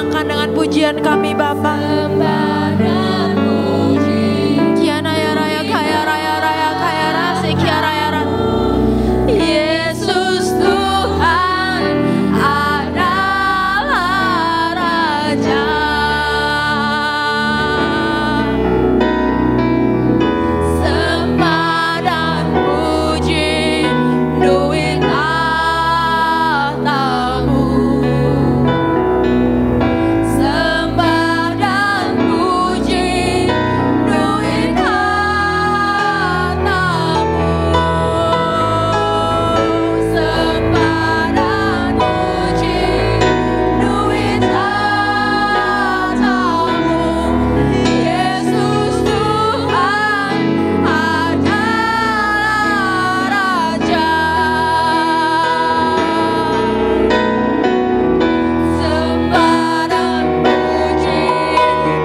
lambangkan dengan pujian kami Bapa. Kiana ya raya kaya raya raya kaya rasi kia raya raya. Yesus Tuhan adalah Raja. Sembah dan puji duit tahtamu. Sembah dan puji duit tahtamu. Sembah dan puji duit tahtamu. Yesus Tuhan adalah Raja. Sembah dan puji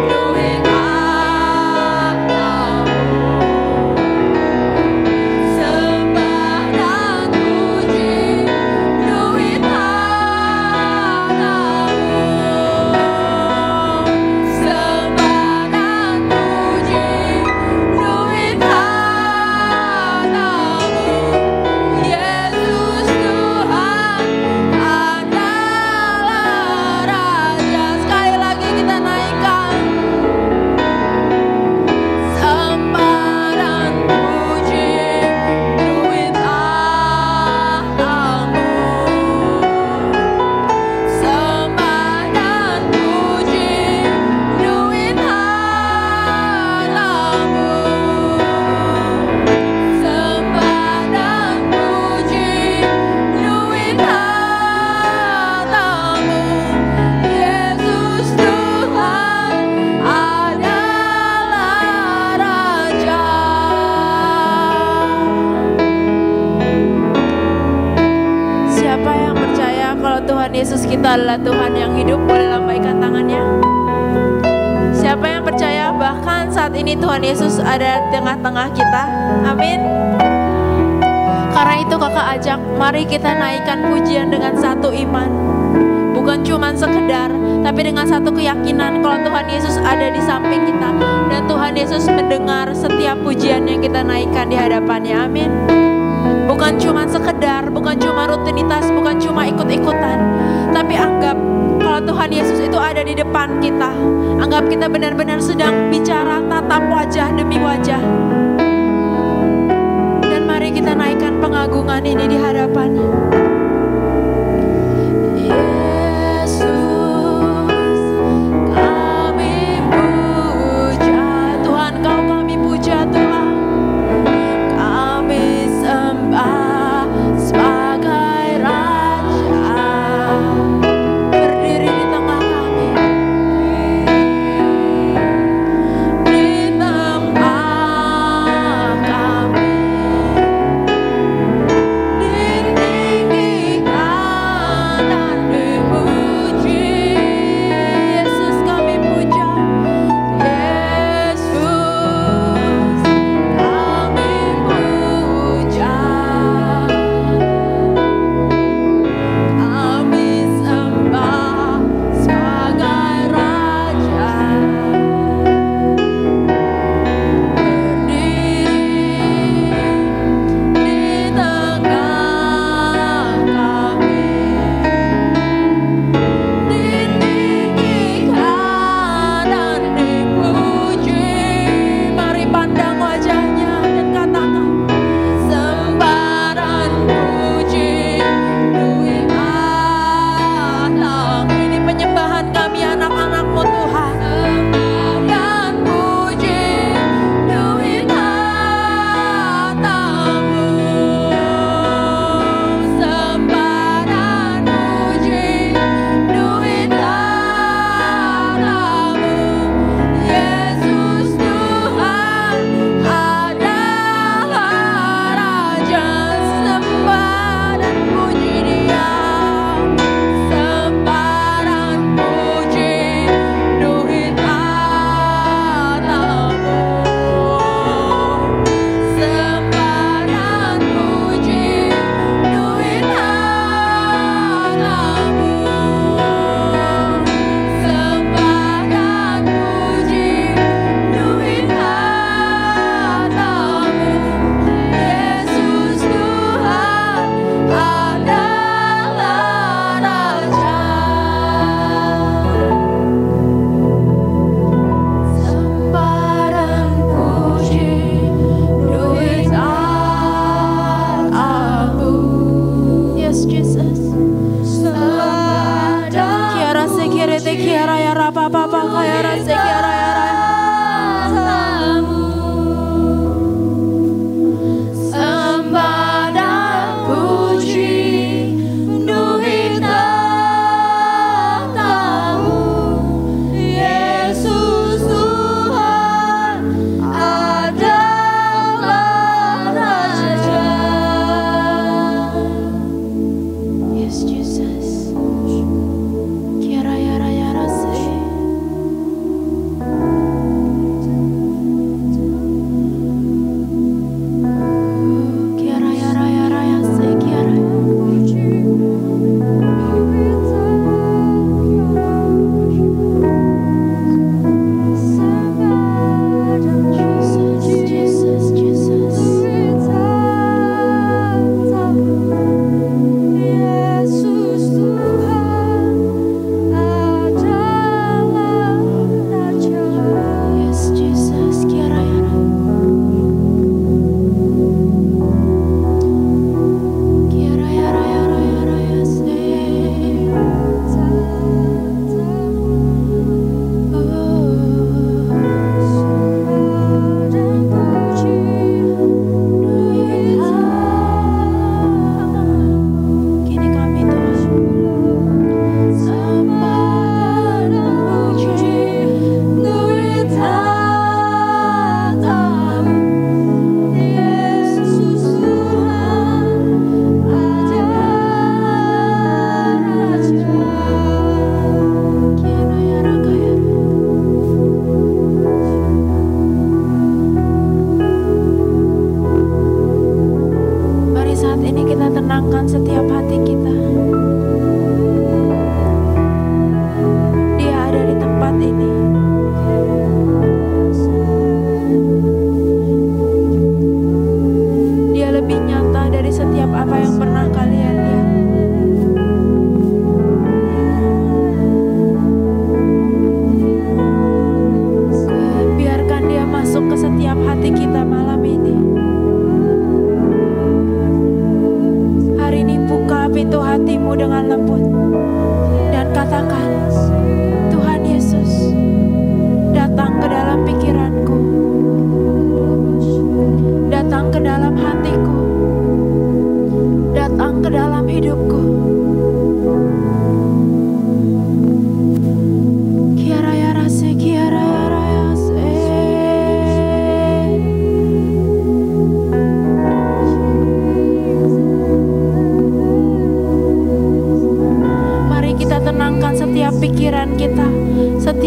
duit tahtamu. Sembah dan puji duit tahtamu. Sembah dan puji duit tahtamu. Yesus Tuhan adalah Raja. Sekali lagi kita naikkan. Sembah dan puji duit tahtamu. Sembah dan puji duit tahtamu. Sembah dan puji duit tahtamu. Yesus Tuhan adalah Raja. Siapa yang percaya kalau Tuhan Yesus kita adalah Tuhan yang hidup, boleh lambaikan tangannya. Siapa yang percaya bahkan saat ini Tuhan Yesus ada di tengah-tengah kita? Amin. Karena itu kakak ajak, mari kita naikkan pujian dengan satu iman. Bukan cuma sekedar, tapi dengan satu keyakinan kalau Tuhan Yesus ada di samping kita. Dan Tuhan Yesus mendengar setiap pujian yang kita naikkan di hadapannya. Amin. Bukan cuma sekedar, bukan cuma rutinitas, bukan cuma ikut-ikutan. Tapi anggap kalau Tuhan Yesus itu ada di depan kita. Anggap kita benar-benar sedang bicara tatap wajah demi wajah. Dan mari kita naikkan pengagungan ini di hadapannya. Yesus, kami puja Tuhan, Kau kami puja Tuhan. Kami sembah sebagai Raja. Berdiri di tengah kami. Di tengah kami. Ditinggikan dan kerete kiara ya rapa papa kaya rase kiara ya raya.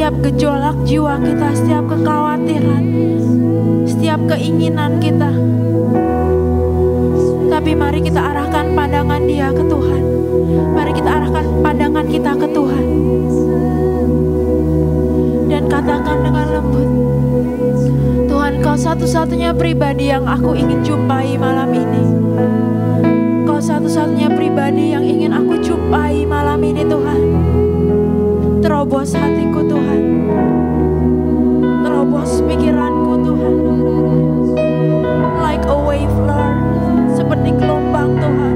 Gejolak jiwa kita, setiap kekhawatiran, setiap keinginan kita. Tapi mari kita arahkan pandangan dia ke Tuhan. Mari kita arahkan pandangan kita ke Tuhan. Dan katakan dengan lembut, Tuhan, Kau satu-satunya pribadi yang aku ingin jumpai malam ini. Kau satu-satunya pribadi yang ingin aku jumpai malam ini, Tuhan. Terobos hatiku, Tuhan. Terobos pikiranku, Tuhan. Like a wave, Lord. Seperti gelombang, Tuhan.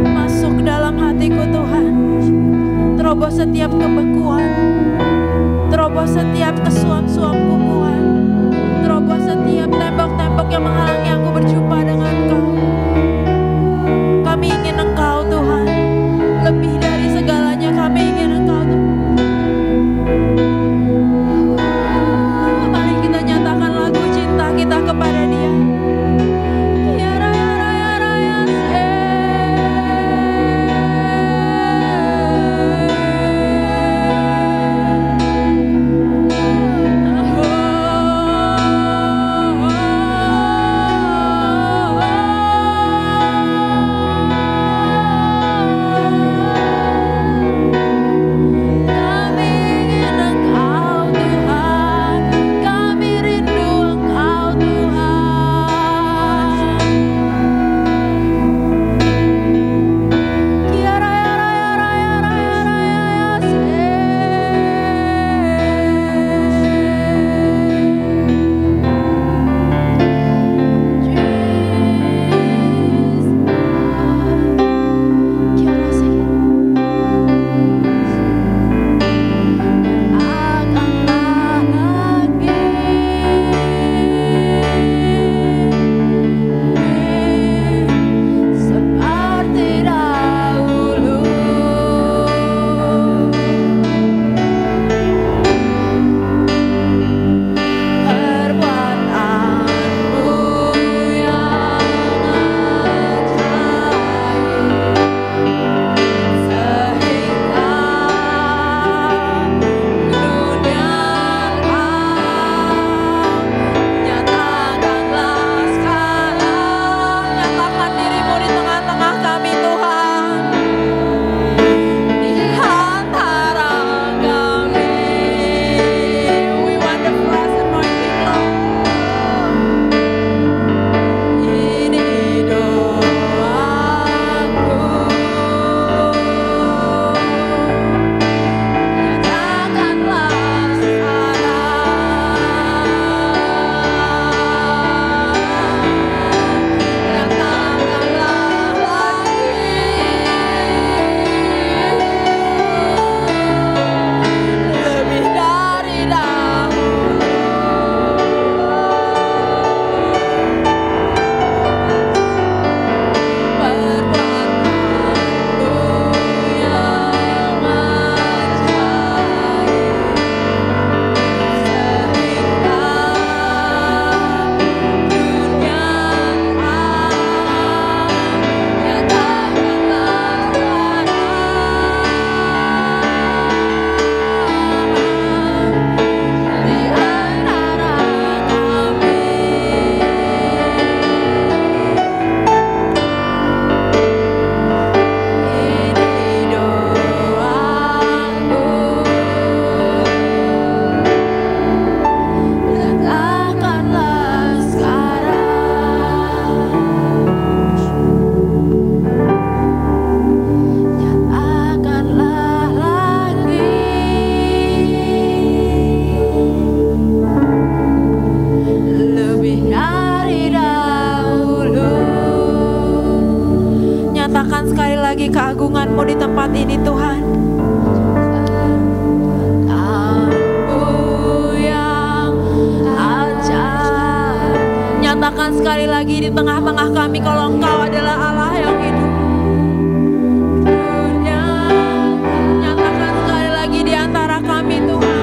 Masuk dalam hatiku, Tuhan. Terobos setiap kebekuan. Terobos setiap kesuam-suam kukuhan. Terobos setiap tembok-tembok yang menghalangi aku berjumpa dengan Kau. Kami ingin Engkau, Tuhan. Lebih dari segalanya kami ingin Engkau, Tuhan. Mari kita nyatakan lagu cinta kita kepada Dia. Oh lagi di tengah-tengah kami kalau Engkau adalah Allah yang hidup. Nyatakan sekali lagi di antara kami Tuhan.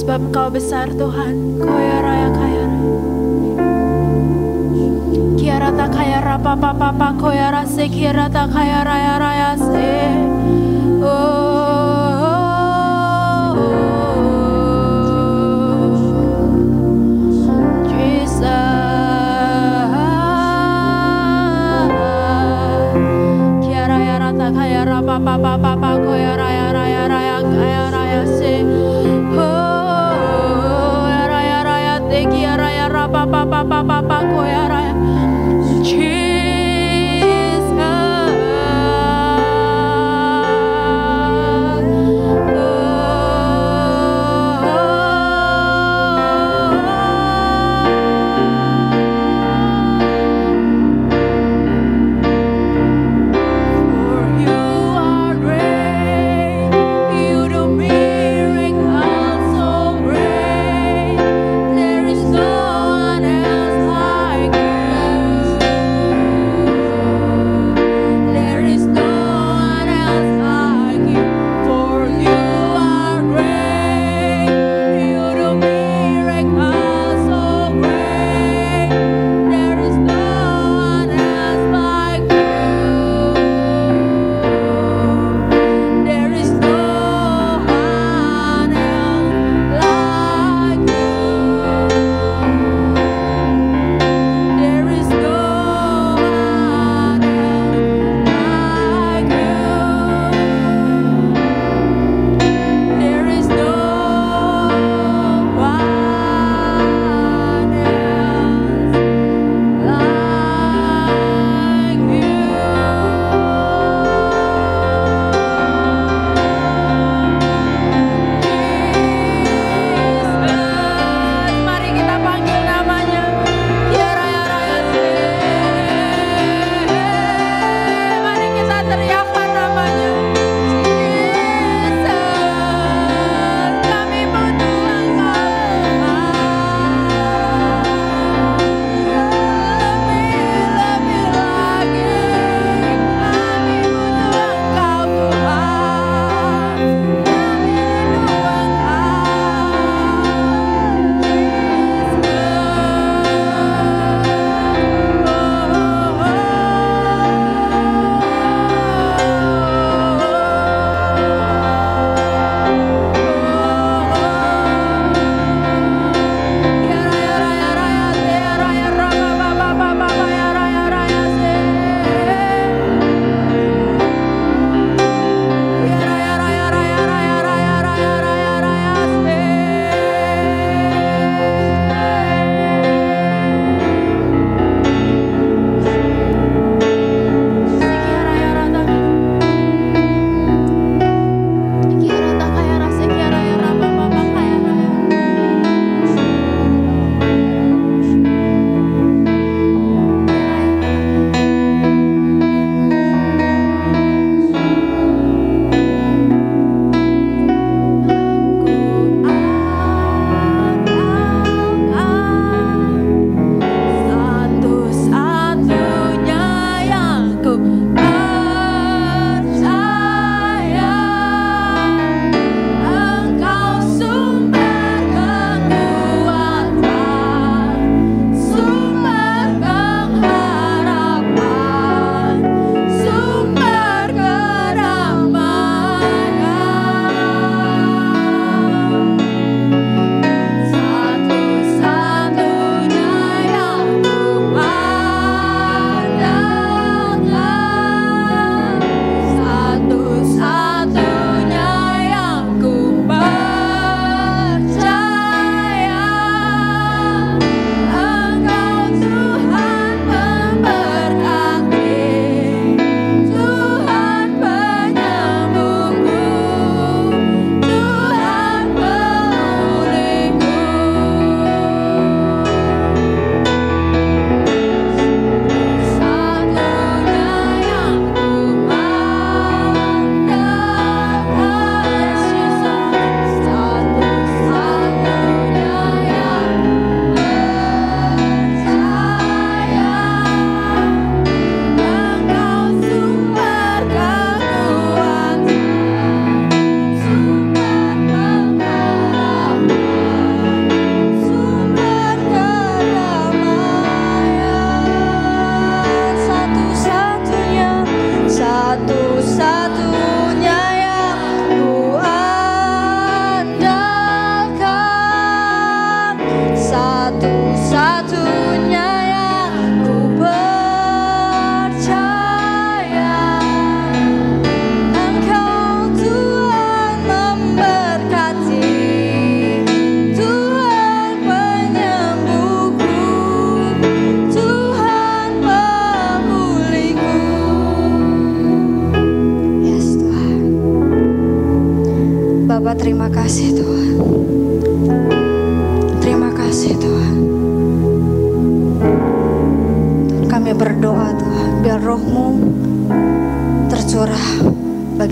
sebab Engkau besar Tuhan. Koya raya kaya raya. Kiarata kaya rapa papa papa koya rase kiarata kaya raya raya se. Papa papa papa koya raya raya raya kaya raya se raya raya te kia raya rapa papa papa papa koya raya Jesus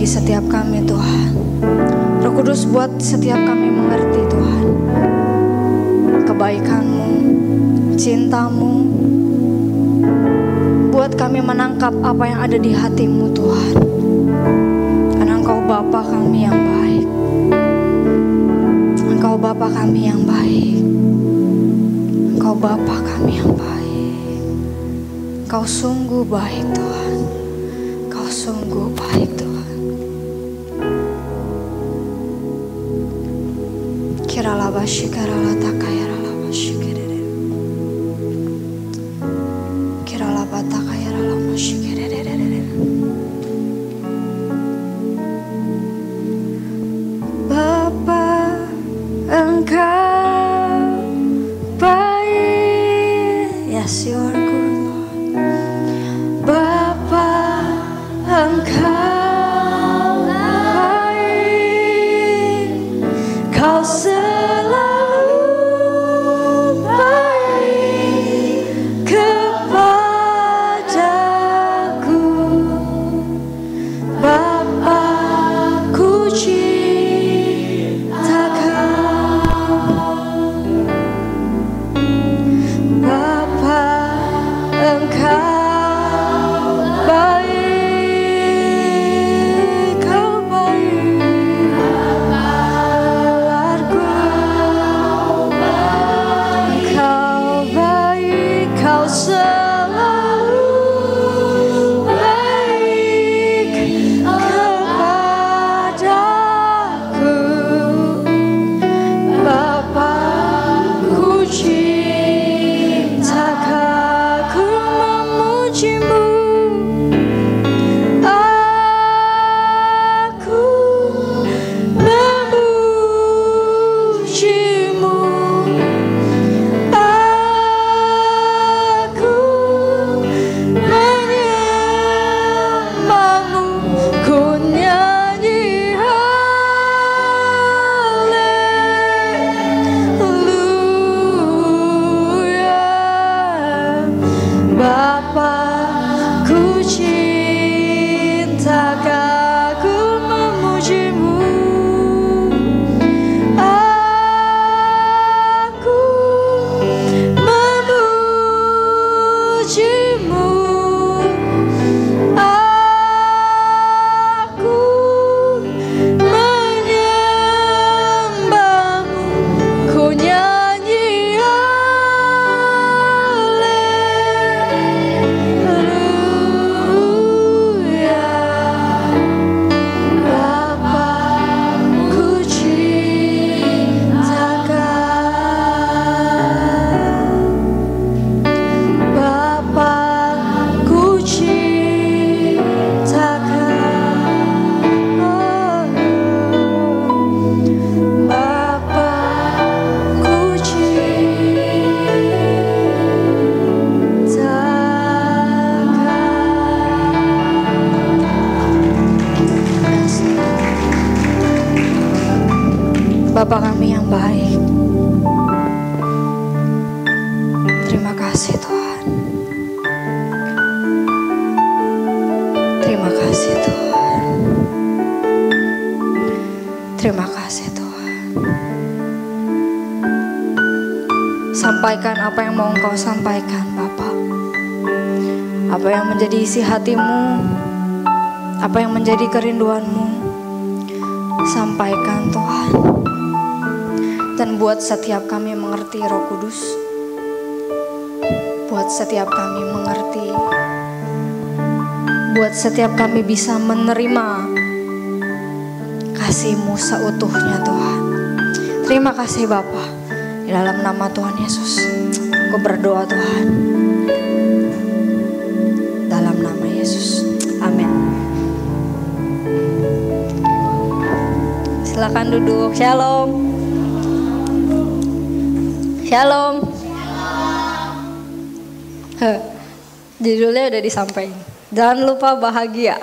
bagi setiap kami Tuhan. Roh Kudus buat setiap kami mengerti Tuhan kebaikan-Mu, cinta-Mu. Buat kami menangkap apa yang ada di hati-Mu Tuhan. Karena Engkau Bapa kami yang baik. Engkau Bapa kami yang baik. Engkau Bapa kami yang baik. Engkau sungguh baik Tuhan. Engkau sungguh baik Tuhan. Kirala basyikara takayara basyikere. Kirala batakayara basyikere. Bapa, Engkau baik. Yes, you are good Lord. Bapa, Engkau baik. Kau selalu baik kepadaku. Bapa, ku cinta Kau. Bapa, Engkau baik. Kau baik. Engkau baik. Kau selalu baik kepadaku. Bapa, ku cinta Kau, ku memuji-Mu. Aku memuji-Mu. Aku menyembah-Mu. Ku nyanyi haleluya. Bapa, ku cinta Kau, ku memuji-Mu. Aku memuji-Mu. Aku menyembah-Mu. Ku nyanyi haleluya. Bapa, ku cinta Kau. Bapa, ku cinta Kau. Bapa, ku cinta Kau. Bapa kami yang baik, terima kasih Tuhan. Terima kasih Tuhan. Terima kasih Tuhan. Sampaikan apa yang mau Engkau sampaikan Bapa. Apa yang menjadi isi hati-Mu, apa yang menjadi kerinduan-Mu, sampaikan Tuhan. Dan buat setiap kami mengerti Roh Kudus. Buat setiap kami mengerti. Buat setiap kami bisa menerima kasih-Mu seutuhnya Tuhan. Terima kasih Bapa. Di dalam nama Tuhan Yesus, aku berdoa Tuhan. Dalam nama Yesus. Amin. Silakan duduk. Shalom. Shalom. Judulnya udah disampaikan. Jangan lupa bahagia.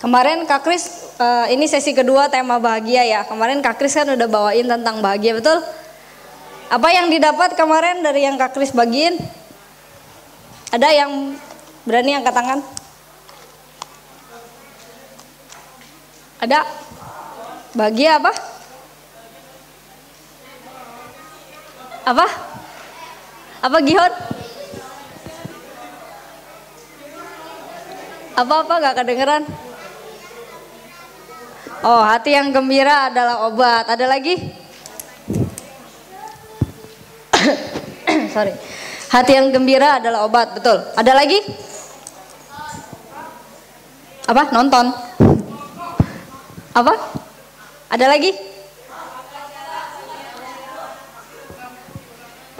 Kemarin Kak Kris, ini sesi kedua tema bahagia ya. Kemarin Kak Kris kan udah bawain tentang bahagia, betul? Apa yang didapat kemarin dari yang Kak Kris bagiin? Ada yang berani angkat tangan? Ada? Bagi apa? Apa? Apa Gihon? Apa-apa gak kedengeran? Oh, hati yang gembira adalah obat. Ada lagi? Sorry. Hati yang gembira adalah obat, betul. Ada lagi? Apa? Nonton. Apa? Ada lagi?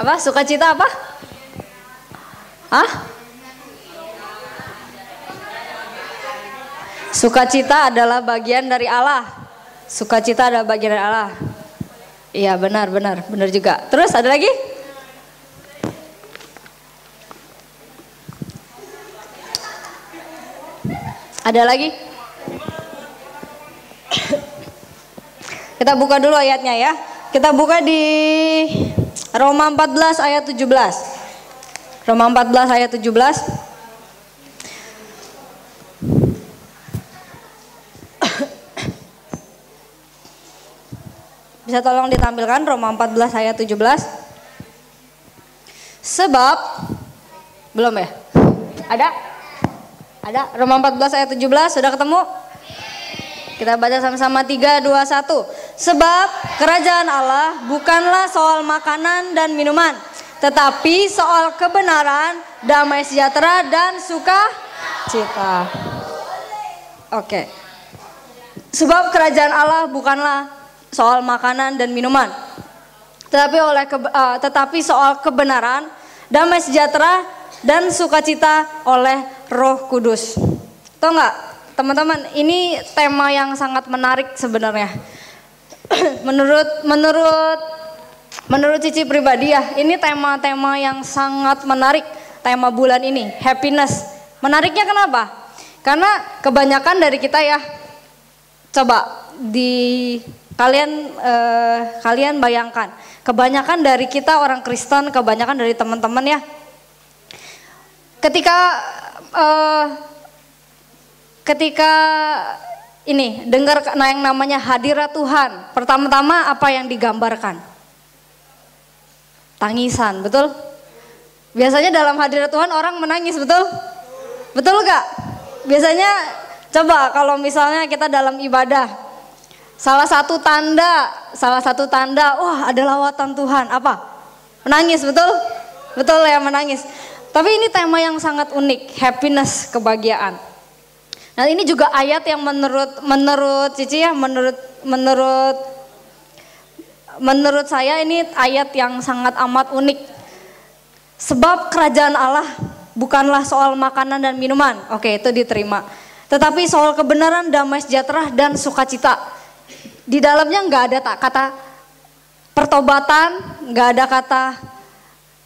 Apa? Sukacita apa? Hah? Sukacita adalah bagian dari Allah. Sukacita adalah bagian dari Allah. Iya, benar juga. Terus ada lagi? Ada lagi? Kita buka dulu ayatnya ya. Kita buka di Roma 14 ayat 17. Roma 14 ayat 17. Bisa tolong ditampilkan Roma 14 ayat 17. Sebab belum ya? Ada? Ada? Roma 14 ayat 17 sudah ketemu? Kita baca sama-sama 3, 2, 1. Sebab kerajaan Allah bukanlah soal makanan dan minuman, tetapi soal kebenaran, damai sejahtera dan sukacita. Oke. Sebab kerajaan Allah bukanlah soal makanan dan minuman, tetapi soal kebenaran, damai sejahtera dan sukacita oleh Roh Kudus. Tahu nggak, teman-teman? Ini tema yang sangat menarik sebenarnya. menurut Cici pribadi ya, ini tema-tema yang sangat menarik. Tema bulan ini, happiness. Menariknya kenapa? Karena kebanyakan dari kita ya, coba kalian bayangkan, kebanyakan dari kita orang Kristen, kebanyakan dari teman-teman ya, ketika ini dengar yang namanya hadirat Tuhan, pertama-tama apa yang digambarkan? Tangisan, betul? Biasanya dalam hadirat Tuhan orang menangis, betul? Betul gak? Biasanya coba kalau misalnya kita dalam ibadah, salah satu tanda, wah ada lawatan Tuhan, apa? Menangis, betul? Betul ya, menangis. Tapi ini tema yang sangat unik, happiness, kebahagiaan. Nah ini juga ayat yang menurut Cici ya, menurut saya ini ayat yang sangat amat unik. Sebab kerajaan Allah bukanlah soal makanan dan minuman, oke itu diterima. Tetapi soal kebenaran, damai sejahtera dan sukacita. Di dalamnya nggak ada kata pertobatan, nggak ada kata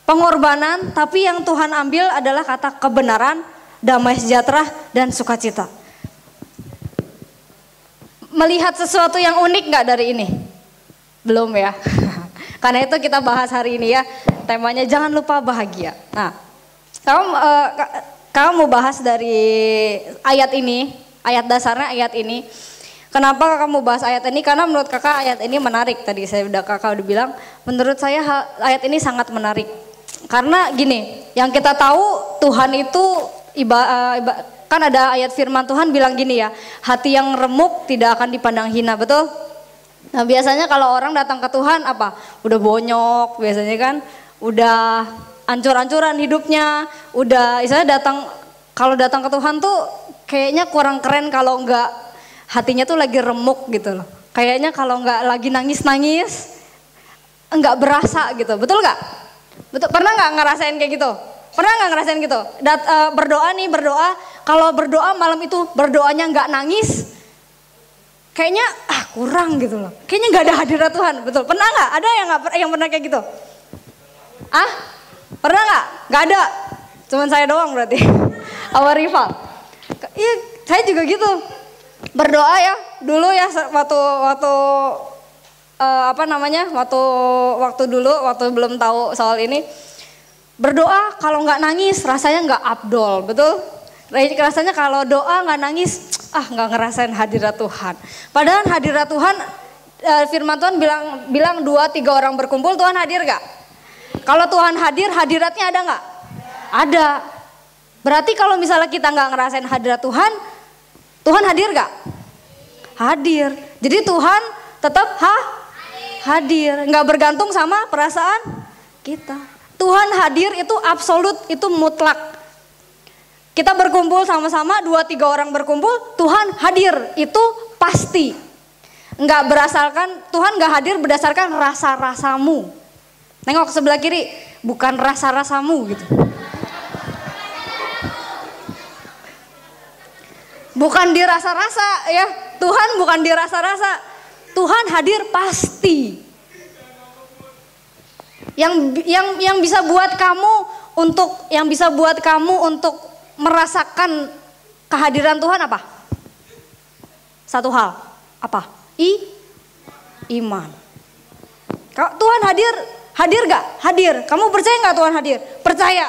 pengorbanan, tapi yang Tuhan ambil adalah kata kebenaran, damai sejahtera, dan sukacita. Melihat sesuatu yang unik nggak dari ini? Belum ya? Karena itu kita bahas hari ini ya, temanya jangan lupa bahagia. Nah, kamu mau bahas dari ayat ini, ayat dasarnya ayat ini. Kenapa kakak mau bahas ayat ini? Karena menurut kakak ayat ini menarik. Tadi kakak udah bilang, menurut saya ayat ini sangat menarik. Karena gini, yang kita tahu Tuhan itu kan ada ayat firman Tuhan bilang gini ya, hati yang remuk tidak akan dipandang hina, betul? Nah biasanya kalau orang datang ke Tuhan apa? Udah bonyok biasanya kan, udah ancur-ancuran hidupnya, udah istilahnya kalau datang ke Tuhan tuh kayaknya kurang keren kalau enggak hatinya tuh lagi remuk gitu loh. Kayaknya kalau enggak lagi nangis-nangis, enggak berasa gitu, betul enggak? Betul, pernah enggak ngerasain kayak gitu? Pernah enggak ngerasain gitu? Berdoa, kalau berdoa malam itu berdoanya enggak nangis, kayaknya kurang gitu loh. Kayaknya enggak ada hadirat Tuhan, betul? Pernah enggak? Ada yang pernah kayak gitu? Pernah enggak? Enggak ada. Cuman saya doang berarti. Our rival. Iya, saya juga gitu. Berdoa ya, dulu ya waktu waktu dulu waktu belum tahu soal ini, berdoa kalau nggak nangis rasanya nggak afdol, betul? Rasanya kalau doa nggak nangis, nggak ngerasain hadirat Tuhan. Padahal hadirat Tuhan, firman Tuhan bilang 2-3 orang berkumpul, Tuhan hadir nggak? Kalau Tuhan hadir, hadiratnya ada nggak? Ada. Berarti kalau misalnya kita nggak ngerasain hadirat Tuhan, Tuhan hadir nggak? Hadir. Jadi Tuhan tetap hadir, nggak bergantung sama perasaan kita. Tuhan hadir itu absolut, itu mutlak. Kita berkumpul sama-sama, 2-3 orang berkumpul, Tuhan hadir, itu pasti. Nggak berdasarkan, Tuhan nggak hadir berdasarkan rasa-rasamu. Nengok sebelah kiri, bukan rasa-rasamu gitu. Bukan dirasa-rasa ya, Tuhan bukan dirasa-rasa. Tuhan hadir pasti. Yang bisa buat kamu untuk merasakan kehadiran Tuhan apa? Satu hal, apa? Iman. Tuhan hadir gak? Hadir. Kamu percaya gak Tuhan hadir? Percaya.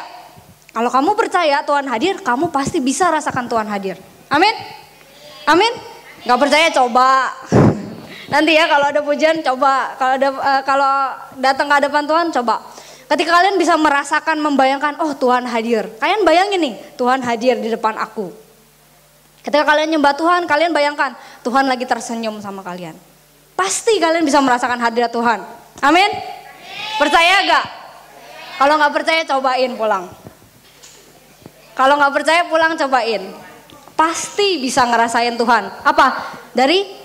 Kalau kamu percaya Tuhan hadir, kamu pasti bisa rasakan Tuhan hadir. Amin? Amin? Gak percaya coba. Nanti ya kalau ada pujian coba, kalau datang ke hadapan Tuhan coba. Ketika kalian bisa merasakan, membayangkan, oh Tuhan hadir. Kalian bayangin nih, Tuhan hadir di depan aku. Ketika kalian nyembah Tuhan, kalian bayangkan, Tuhan lagi tersenyum sama kalian. Pasti kalian bisa merasakan hadirat Tuhan. Amin? Percaya gak? Kalau gak percaya cobain pulang. Kalau gak percaya pulang cobain. Pasti bisa ngerasain Tuhan. Apa? Dari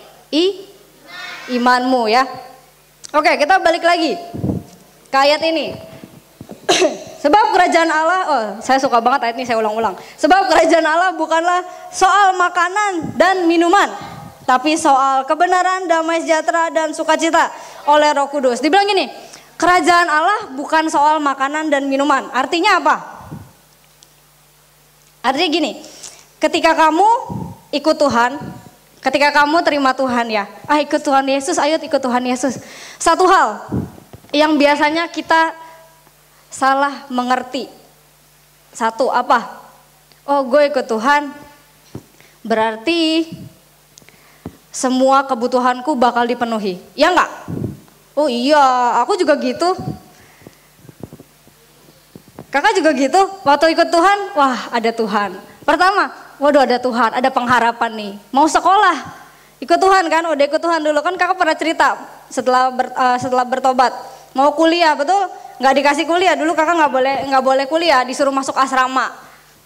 imanmu ya. Oke, kita balik lagi ke ayat ini. Sebab kerajaan Allah, saya suka banget ayat ini, saya ulang-ulang. Sebab kerajaan Allah bukanlah soal makanan dan minuman, tapi soal kebenaran, damai sejahtera dan sukacita oleh Roh Kudus. Dibilang gini, kerajaan Allah bukan soal makanan dan minuman. Artinya apa? Artinya gini, ketika kamu ikut Tuhan, ketika kamu terima Tuhan ya, ikut Tuhan Yesus, ayo ikut Tuhan Yesus. Satu hal yang biasanya kita salah mengerti. Satu, apa? Oh, gue ikut Tuhan, berarti semua kebutuhanku bakal dipenuhi. Ya enggak? Oh iya, aku juga gitu. Kakak juga gitu, waktu ikut Tuhan, wah ada Tuhan. Pertama, waduh ada Tuhan, ada pengharapan nih. Mau sekolah, ikut Tuhan kan, udah ikut Tuhan dulu. Kan kakak pernah cerita setelah bertobat. Mau kuliah, betul? Nggak dikasih kuliah, dulu kakak nggak boleh kuliah, disuruh masuk asrama.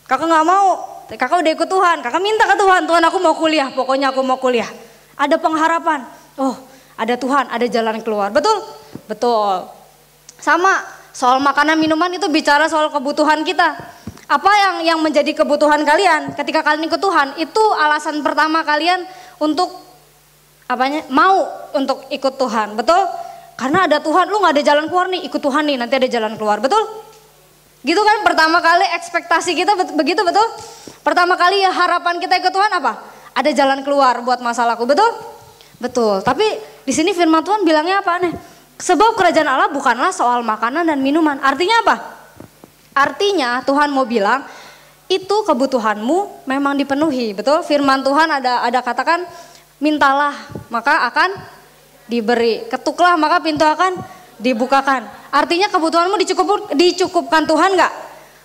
Kakak nggak mau, kakak udah ikut Tuhan. Kakak minta ke Tuhan, Tuhan aku mau kuliah, pokoknya aku mau kuliah. Ada pengharapan, oh ada Tuhan, ada jalan keluar, betul? Betul. Sama, soal makanan minuman itu bicara soal kebutuhan kita. Apa yang menjadi kebutuhan kalian ketika kalian ikut Tuhan? Itu alasan pertama kalian untuk mau untuk ikut Tuhan, betul? Karena ada Tuhan, lu gak ada jalan keluar nih, ikut Tuhan nih, nanti ada jalan keluar, betul? Gitu kan pertama kali ekspektasi kita begitu, betul? Pertama kali ya harapan kita ikut Tuhan apa? Ada jalan keluar buat masalahku, betul? Betul, tapi di sini firman Tuhan bilangnya apa nih? Sebab kerajaan Allah bukanlah soal makanan dan minuman. Artinya apa? Artinya Tuhan mau bilang itu kebutuhanmu memang dipenuhi, betul? Firman Tuhan ada katakan mintalah maka akan diberi, ketuklah maka pintu akan dibukakan. Artinya kebutuhanmu dicukupkan Tuhan nggak?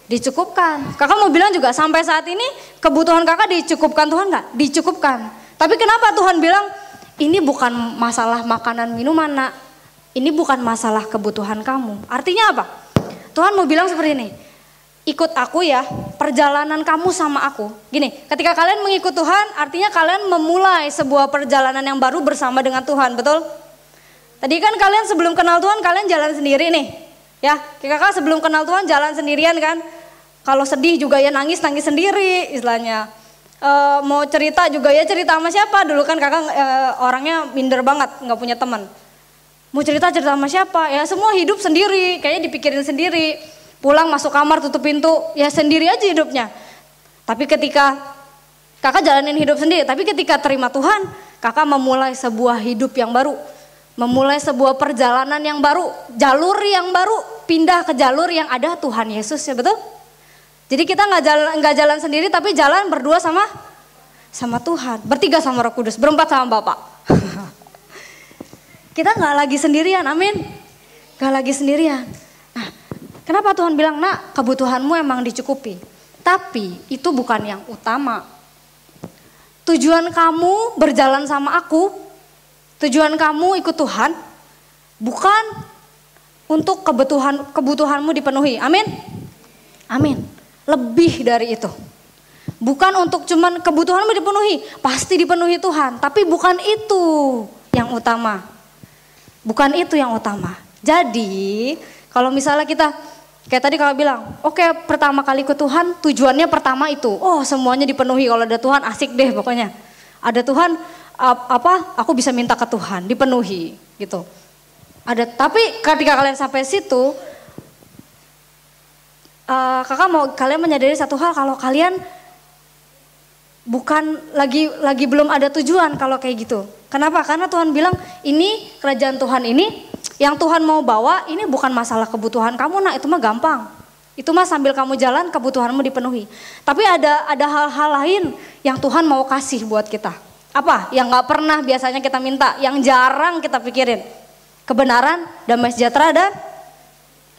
Dicukupkan. Kakak mau bilang juga sampai saat ini kebutuhan kakak dicukupkan Tuhan nggak? Dicukupkan. Tapi kenapa Tuhan bilang ini bukan masalah makanan minuman nak, ini bukan masalah kebutuhan kamu. Artinya apa? Tuhan mau bilang seperti ini, ikut aku ya, perjalanan kamu sama aku. Gini, ketika kalian mengikut Tuhan, artinya kalian memulai sebuah perjalanan yang baru bersama dengan Tuhan, betul? Tadi kan kalian sebelum kenal Tuhan, kalian jalan sendiri nih. Ya, kakak sebelum kenal Tuhan jalan sendirian kan. Kalau sedih juga ya nangis sendiri istilahnya. Mau cerita juga ya cerita sama siapa? Dulu kan kakak orangnya minder banget, nggak punya teman. Mau cerita sama siapa? Ya semua hidup sendiri, kayaknya dipikirin sendiri. Pulang masuk kamar tutup pintu, ya sendiri aja hidupnya. Tapi ketika kakak jalanin hidup sendiri, tapi ketika terima Tuhan, kakak memulai sebuah hidup yang baru. memulai sebuah perjalanan yang baru, jalur yang baru, pindah ke jalur yang ada Tuhan Yesus, ya betul? Jadi kita nggak jalan sendiri, tapi jalan berdua sama Tuhan, bertiga sama Roh Kudus, berempat sama Bapa. Kita nggak lagi sendirian, amin. Nggak lagi sendirian. Nah, kenapa Tuhan bilang, nak, kebutuhanmu emang dicukupi, tapi itu bukan yang utama. Tujuan kamu berjalan sama aku, tujuan kamu ikut Tuhan, bukan untuk kebutuhanmu dipenuhi, amin. Amin. Lebih dari itu. Bukan untuk cuman kebutuhanmu dipenuhi, pasti dipenuhi Tuhan. Tapi bukan itu yang utama. Bukan itu yang utama. Jadi kalau misalnya kita, kayak tadi kalau bilang, oke, pertama kali ke Tuhan tujuannya pertama itu. Oh, semuanya dipenuhi, kalau ada Tuhan asik deh pokoknya. Ada Tuhan, aku bisa minta ke Tuhan, dipenuhi gitu. Tapi ketika kalian sampai situ, kakak mau kalian menyadari satu hal, kalau kalian bukan lagi belum ada tujuan kalau kayak gitu. Kenapa? Karena Tuhan bilang, ini kerajaan Tuhan ini yang Tuhan mau bawa, ini bukan masalah kebutuhan kamu, nah itu mah gampang. Itu mah sambil kamu jalan kebutuhanmu dipenuhi. Tapi ada hal-hal lain yang Tuhan mau kasih buat kita. Apa? Yang gak pernah biasanya kita minta, yang jarang kita pikirin. Kebenaran, damai sejahtera, dan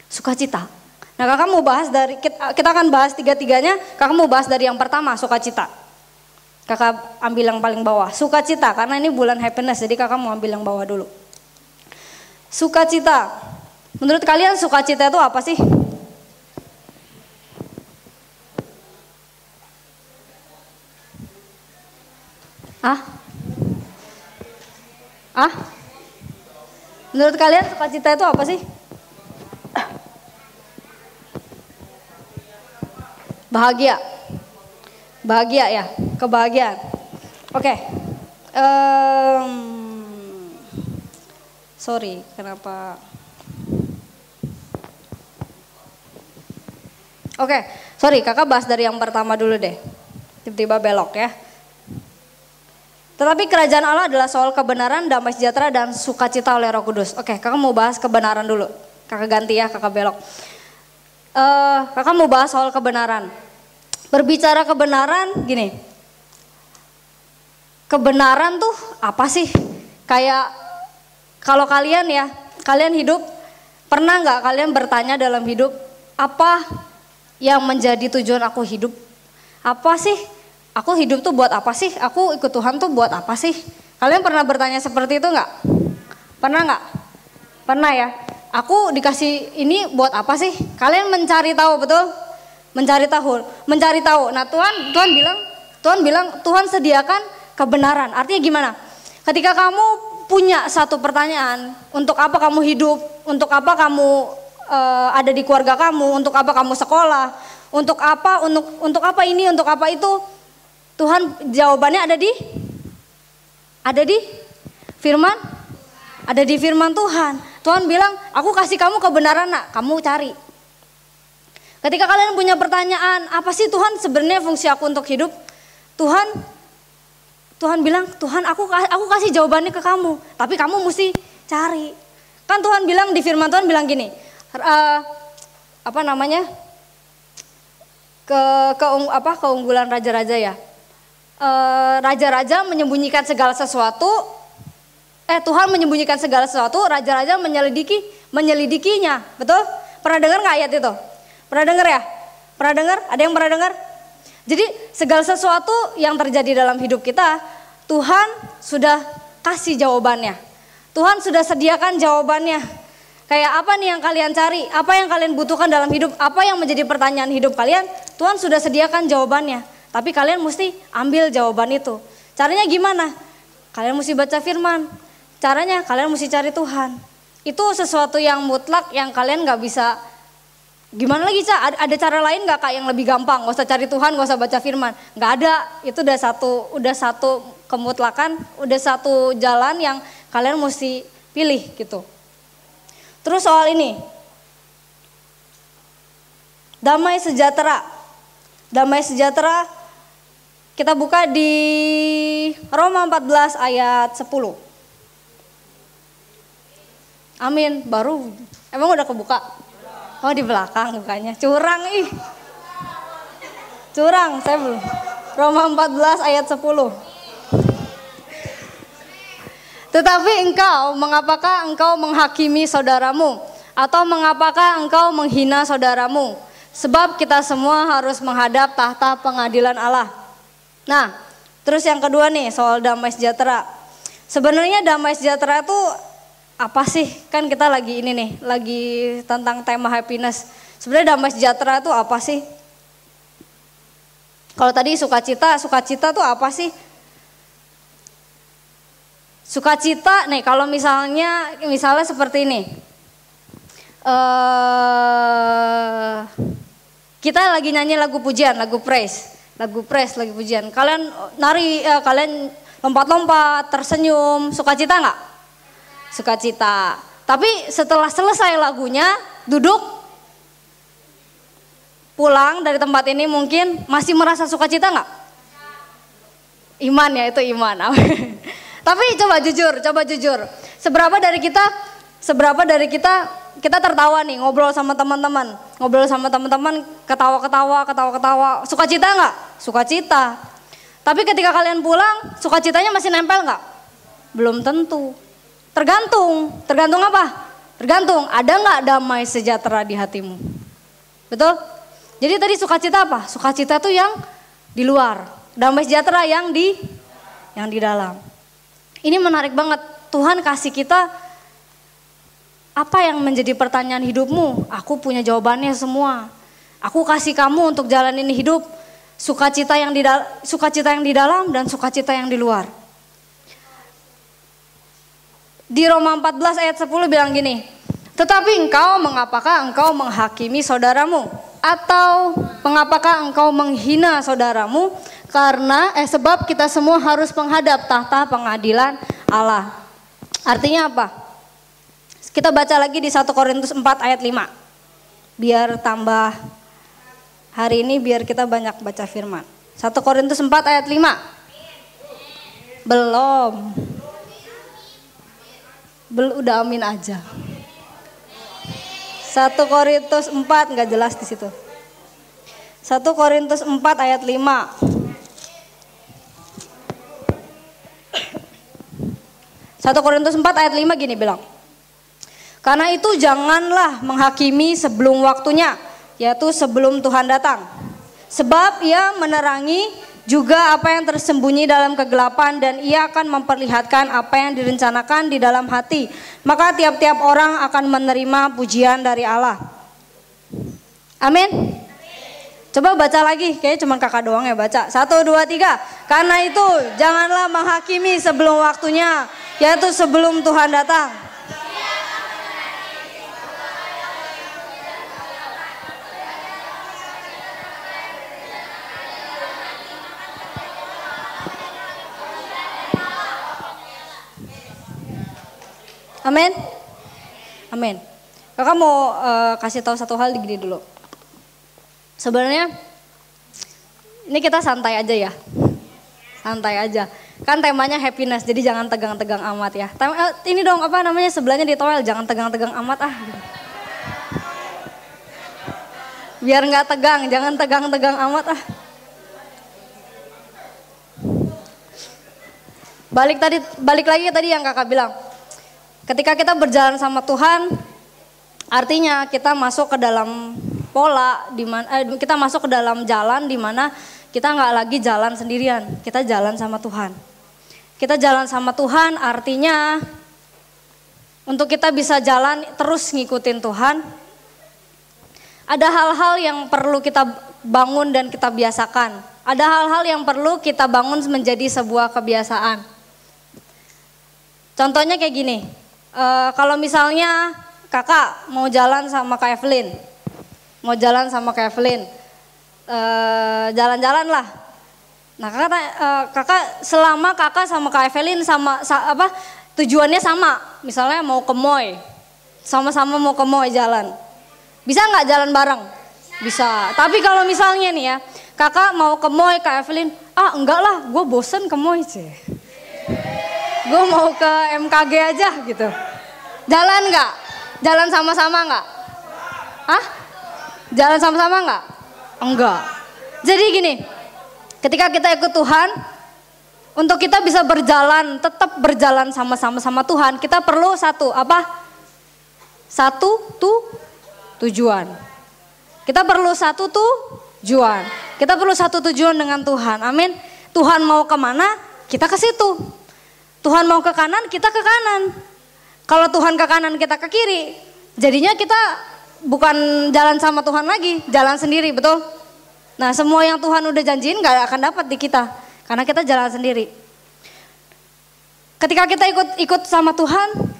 sukacita. Nah, kakak mau bahas dari, kita akan bahas tiga-tiganya, kakak mau bahas dari yang pertama, sukacita. Kakak ambil yang paling bawah, sukacita, karena ini bulan happiness, jadi kakak mau ambil yang bawah dulu. Sukacita, menurut kalian sukacita itu apa sih? Menurut kalian sukacita itu apa sih? Bahagia ya, kebahagiaan. Oke. Sorry, kenapa? Oke, sorry, kakak bahas dari yang pertama dulu deh. Tiba-tiba belok ya. Tetapi kerajaan Allah adalah soal kebenaran, damai sejahtera, dan sukacita oleh Roh Kudus. Oke, kakak mau bahas kebenaran dulu. Kakak ganti ya, kakak belok. Kakak mau bahas soal kebenaran. Berbicara kebenaran, gini. Kebenaran tuh apa sih? Kayak kalau kalian ya, kalian hidup, pernah nggak kalian bertanya dalam hidup, apa yang menjadi tujuan aku hidup? Apa sih? Aku hidup tuh buat apa sih? Aku ikut Tuhan tuh buat apa sih? Kalian pernah bertanya seperti itu nggak? Pernah nggak? Pernah ya? Aku dikasih ini buat apa sih? Kalian mencari tahu, betul? Mencari tahu. Nah, Tuhan bilang Tuhan sediakan kebenaran. Artinya gimana? Ketika kamu punya satu pertanyaan, untuk apa kamu hidup? Untuk apa kamu ada di keluarga kamu? Untuk apa kamu sekolah? Untuk apa ini? Untuk apa itu? Tuhan jawabannya ada di firman, ada di firman Tuhan. Tuhan bilang, aku kasih kamu kebenaran, nak, kamu cari. Ketika kalian punya pertanyaan, apa sih Tuhan sebenarnya fungsi aku untuk hidup? Tuhan bilang, Tuhan aku kasih jawabannya ke kamu, tapi kamu mesti cari. Kan Tuhan bilang di firman Tuhan bilang gini, keunggulan raja-raja ya. Raja-raja menyembunyikan segala sesuatu, Tuhan menyembunyikan segala sesuatu, raja-raja menyelidikinya, betul? Pernah dengar nggak ayat itu? Pernah dengar ya? Pernah dengar? Ada yang pernah dengar? Jadi segala sesuatu yang terjadi dalam hidup kita, Tuhan sudah kasih jawabannya. Tuhan sudah sediakan jawabannya. Kayak apa nih yang kalian cari? Apa yang kalian butuhkan dalam hidup? Apa yang menjadi pertanyaan hidup kalian? Tuhan sudah sediakan jawabannya. Tapi kalian mesti ambil jawaban itu. Caranya gimana? Kalian mesti baca firman. Caranya kalian mesti cari Tuhan. Itu sesuatu yang mutlak yang kalian gak bisa. Gimana lagi, Cak? Ada cara lain gak, Kak, yang lebih gampang? Gak usah cari Tuhan, gak usah baca firman. Gak ada. Itu udah satu kemutlakan, udah satu jalan yang kalian mesti pilih gitu. Terus soal ini. Damai sejahtera. Damai sejahtera. Kita buka di Roma 14 ayat 10. Amin. Baru, emang udah kebuka? Oh di belakang bukanya. Curang ih. Curang, saya belum. Roma 14 ayat 10. Tetapi engkau, mengapakah engkau menghakimi saudaramu? Atau mengapakah engkau menghina saudaramu? Sebab kita semua harus menghadap tahta pengadilan Allah. Nah, terus yang kedua nih soal damai sejahtera. Sebenarnya damai sejahtera itu apa sih? Kan kita lagi ini nih, lagi tentang tema happiness. Sebenarnya damai sejahtera itu apa sih? Kalau tadi sukacita tuh apa sih? Sukacita nih kalau misalnya seperti ini. Kita lagi nyanyi lagu pujian, lagu praise, lagi pujian. Kalian nari, kalian lompat-lompat, tersenyum, sukacita nggak? Sukacita. Tapi setelah selesai lagunya, duduk, pulang dari tempat ini mungkin masih merasa sukacita nggak? Iman ya, itu iman. Tapi coba jujur. Seberapa dari kita tertawa nih, ngobrol sama teman-teman, ketawa. Sukacita nggak? Sukacita. Tapi ketika kalian pulang, sukacitanya masih nempel nggak? Belum tentu. Tergantung apa? Tergantung ada nggak damai sejahtera di hatimu. Betul? Jadi tadi sukacita apa? Sukacita itu yang di luar, damai sejahtera yang di dalam. Ini menarik banget. Tuhan kasih kita apa yang menjadi pertanyaan hidupmu? Aku punya jawabannya semua. Aku kasih kamu untuk jalanin hidup sukacita yang di dalam dan sukacita yang di luar. Di Roma 14 ayat 10 bilang gini, tetapi engkau mengapakah engkau menghakimi saudaramu? Atau mengapakah engkau menghina saudaramu? Karena sebab kita semua harus menghadap tahta pengadilan Allah. Artinya apa? Kita baca lagi di 1 Korintus 4 ayat 5. Biar tambah hari ini biar kita banyak baca firman. 1 Korintus 4 ayat 5. Belum, udah amin aja. 1 Korintus 4 nggak jelas di situ. 1 Korintus 4 ayat 5. 1 Korintus 4 ayat 5 gini bilang. Karena itu janganlah menghakimi sebelum waktunya, yaitu sebelum Tuhan datang. Sebab ia menerangi juga apa yang tersembunyi dalam kegelapan dan ia akan memperlihatkan apa yang direncanakan di dalam hati. Maka tiap-tiap orang akan menerima pujian dari Allah. Amin. Coba baca lagi, kayaknya cuma kakak doang ya baca. 1, 2, 3. Karena itu janganlah menghakimi sebelum waktunya, yaitu sebelum Tuhan datang. Amin. Amin. Kakak mau kasih tahu satu hal gini dulu. Sebenarnya ini kita santai aja ya. Santai aja. Kan temanya happiness, jadi jangan tegang-tegang amat ya. Ini dong apa namanya sebelahnya di toel, jangan tegang-tegang amat ah. Biar nggak tegang, jangan tegang-tegang amat ah. Balik lagi tadi yang kakak bilang. Ketika kita berjalan sama Tuhan, artinya kita masuk ke dalam pola kita masuk ke dalam jalan di mana kita nggak lagi jalan sendirian, kita jalan sama Tuhan. Kita jalan sama Tuhan artinya untuk kita bisa jalan terus ngikutin Tuhan, ada hal-hal yang perlu kita bangun dan kita biasakan. Ada hal-hal yang perlu kita bangun menjadi sebuah kebiasaan. Contohnya kayak gini. Kalau misalnya kakak mau jalan sama Kak Evelyn, jalan-jalan lah. Nah kakak selama kakak sama Kak Evelyn tujuannya sama, misalnya mau ke Moy, sama-sama mau ke Moy jalan, bisa nggak jalan bareng? Bisa. Tapi kalau misalnya nih ya, kakak mau ke Moy, Kak Evelyn, enggak lah, gue bosen ke Moy sih. Gue mau ke MKG aja gitu. Jalan nggak? Jalan sama-sama nggak? Hah? Jalan sama-sama nggak? Enggak. Jadi gini, ketika kita ikut Tuhan, untuk kita bisa berjalan, tetap berjalan sama-sama Tuhan, kita perlu satu, apa? Tujuan. Kita perlu satu tujuan. Kita perlu satu tujuan dengan Tuhan. Amin. Tuhan mau kemana, kita ke situ. Tuhan mau ke kanan, kita ke kanan. Kalau Tuhan ke kanan, kita ke kiri. Jadinya kita bukan jalan sama Tuhan lagi, jalan sendiri, betul? Nah, semua yang Tuhan udah janjiin gak akan dapat di kita, karena kita jalan sendiri. Ketika kita ikut sama Tuhan,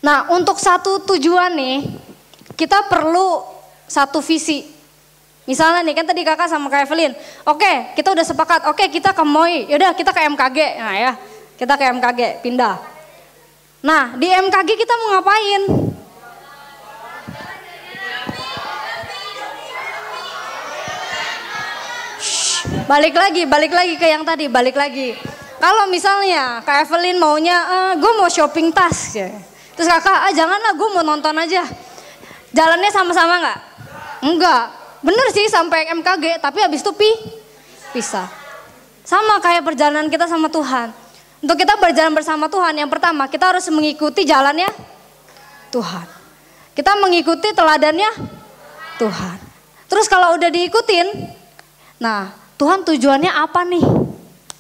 nah untuk satu tujuan nih, kita perlu satu visi. Misalnya nih, kan tadi kakak sama Kak Evelyn, oke, kita udah sepakat, oke kita ke MOI, yaudah kita ke MKG, nah ya, kita ke MKG, pindah. Nah di MKG kita mau ngapain? Balik lagi ke yang tadi, balik lagi. Kalau misalnya Kak Evelyn maunya, gue mau shopping tas, ya. Terus kakak, janganlah gue mau nonton aja. Jalannya sama-sama nggak? Enggak, bener sih sampai MKG, tapi habis itu pisah. Sama kayak perjalanan kita sama Tuhan. Untuk kita berjalan bersama Tuhan, yang pertama kita harus mengikuti jalannya Tuhan. Kita mengikuti teladannya Tuhan. Terus kalau udah diikutin, nah Tuhan tujuannya apa nih?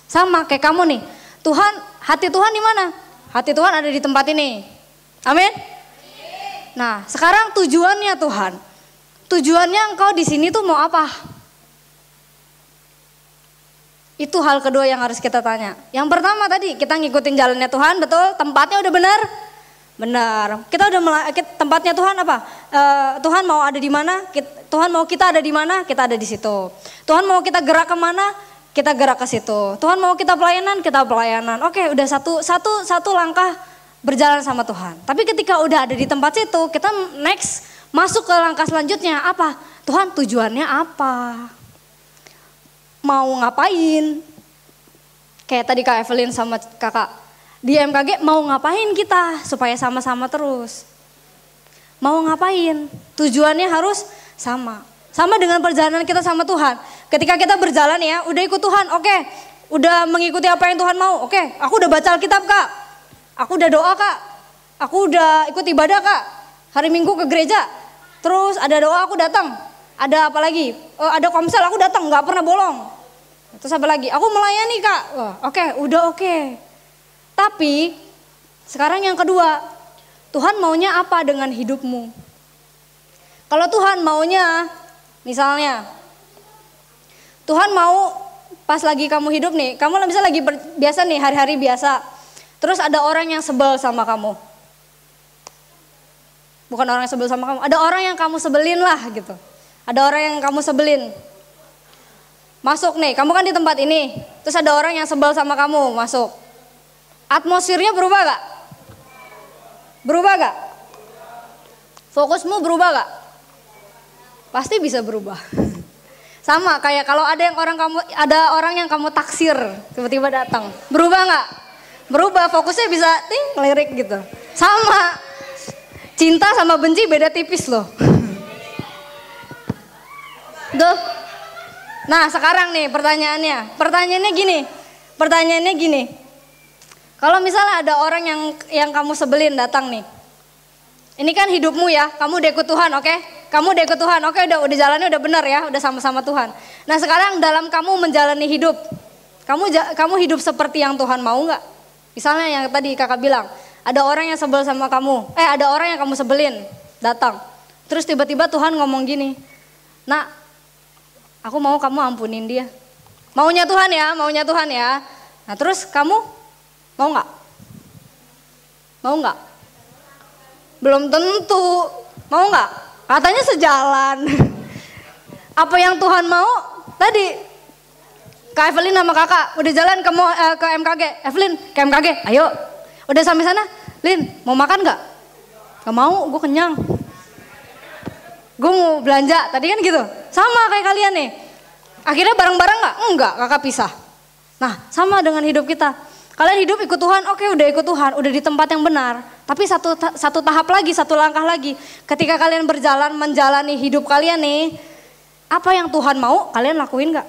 Sama kayak kamu nih. Tuhan, hati Tuhan di mana? Hati Tuhan ada di tempat ini. Amin. Nah, sekarang tujuannya Tuhan. Tujuannya engkau di sini tuh mau apa? Itu hal kedua yang harus kita tanya. Yang pertama tadi kita ngikutin jalannya Tuhan, betul? Tempatnya udah benar? Benar. Kita udah tempatnya Tuhan apa? Tuhan mau ada di mana? Tuhan mau kita ada di mana? Kita ada di situ. Tuhan mau kita gerak kemana? Kita gerak ke situ. Tuhan mau kita pelayanan? Kita pelayanan. Oke, udah satu langkah berjalan sama Tuhan. Tapi ketika udah ada di tempat situ, kita next masuk ke langkah selanjutnya apa? Tuhan tujuannya apa? Mau ngapain? Kayak tadi Kak Evelyn sama kakak di MKG mau ngapain kita supaya sama-sama terus? Mau ngapain? Tujuannya harus sama. Sama dengan perjalanan kita sama Tuhan. Ketika kita berjalan ya, udah ikut Tuhan, oke. Udah mengikuti apa yang Tuhan mau, oke. Aku udah baca Alkitab Kak. Aku udah doa Kak. Aku udah ikut ibadah Kak. Hari Minggu ke gereja. Terus ada doa aku datang. Ada apa lagi? Ada komsel aku datang, gak pernah bolong. Terus apa lagi? Aku melayani Kak. Wah, oke, udah oke. Tapi sekarang yang kedua, Tuhan maunya apa dengan hidupmu? Kalau Tuhan maunya, misalnya, Tuhan mau pas lagi kamu hidup nih, kamu bisa lagi biasa nih, hari-hari biasa. Terus ada orang yang sebel sama kamu. Bukan orang yang sebel sama kamu, ada orang yang kamu sebelin lah gitu. Ada orang yang kamu sebelin. Masuk nih, kamu kan di tempat ini, terus ada orang yang sebel sama kamu, masuk. Atmosfernya berubah gak? Berubah gak? Fokusmu berubah gak? Pasti bisa berubah. Sama kayak kalau ada orang yang kamu taksir tiba-tiba datang, berubah nggak? Berubah, fokusnya bisa ngelirik gitu. Sama, cinta sama benci beda tipis loh. Tuh. Nah sekarang nih pertanyaannya gini. Kalau misalnya ada orang yang kamu sebelin datang nih, ini kan hidupmu ya, kamu udah ikut Tuhan, oke? Kamu udah ikut Tuhan, oke, udah jalannya udah benar ya, udah sama-sama Tuhan. Nah sekarang dalam kamu menjalani hidup, kamu hidup seperti yang Tuhan mau nggak? Misalnya yang tadi kakak bilang, ada orang yang sebel sama kamu, ada orang yang kamu sebelin datang, terus tiba-tiba Tuhan ngomong gini, nak, aku mau kamu ampunin dia. Maunya Tuhan ya. Nah terus kamu mau nggak? Mau nggak? Belum tentu. Mau nggak? Katanya sejalan. Apa yang Tuhan mau tadi? Kak Evelyn sama kakak udah jalan ke MKG. Evelyn ke MKG, ayo. Udah sampai sana, Lin mau makan nggak? Gak mau, gue kenyang. Gue mau belanja, tadi kan gitu. Sama kayak kalian nih. Akhirnya bareng-bareng nggak? Enggak, kakak pisah. Nah sama dengan hidup kita. Kalian hidup ikut Tuhan, oke udah ikut Tuhan, udah di tempat yang benar. Tapi satu tahap lagi, satu langkah lagi. Ketika kalian berjalan menjalani hidup kalian nih, apa yang Tuhan mau kalian lakuin gak?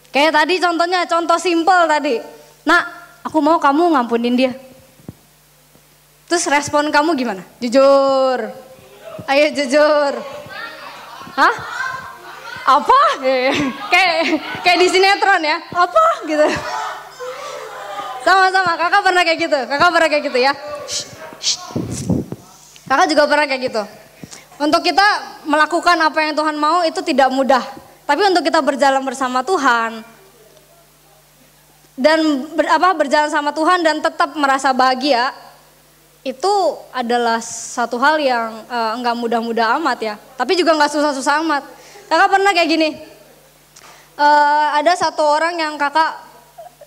Kayak tadi contohnya, contoh simpel tadi. Nak, aku mau kamu ngampunin dia. Terus respon kamu gimana? Jujur. Ayo jujur. Hah? Apa? Kayak di sinetron ya. Apa gitu. Sama-sama, kakak pernah kayak gitu. Kakak pernah kayak gitu ya. Kakak juga pernah kayak gitu. Untuk kita melakukan apa yang Tuhan mau itu tidak mudah. Tapi untuk kita berjalan bersama Tuhan dan berjalan sama Tuhan dan tetap merasa bahagia, itu adalah satu hal yang enggak mudah-mudah amat ya. Tapi juga enggak susah-susah amat. Kakak pernah kayak gini. Ada satu orang yang kakak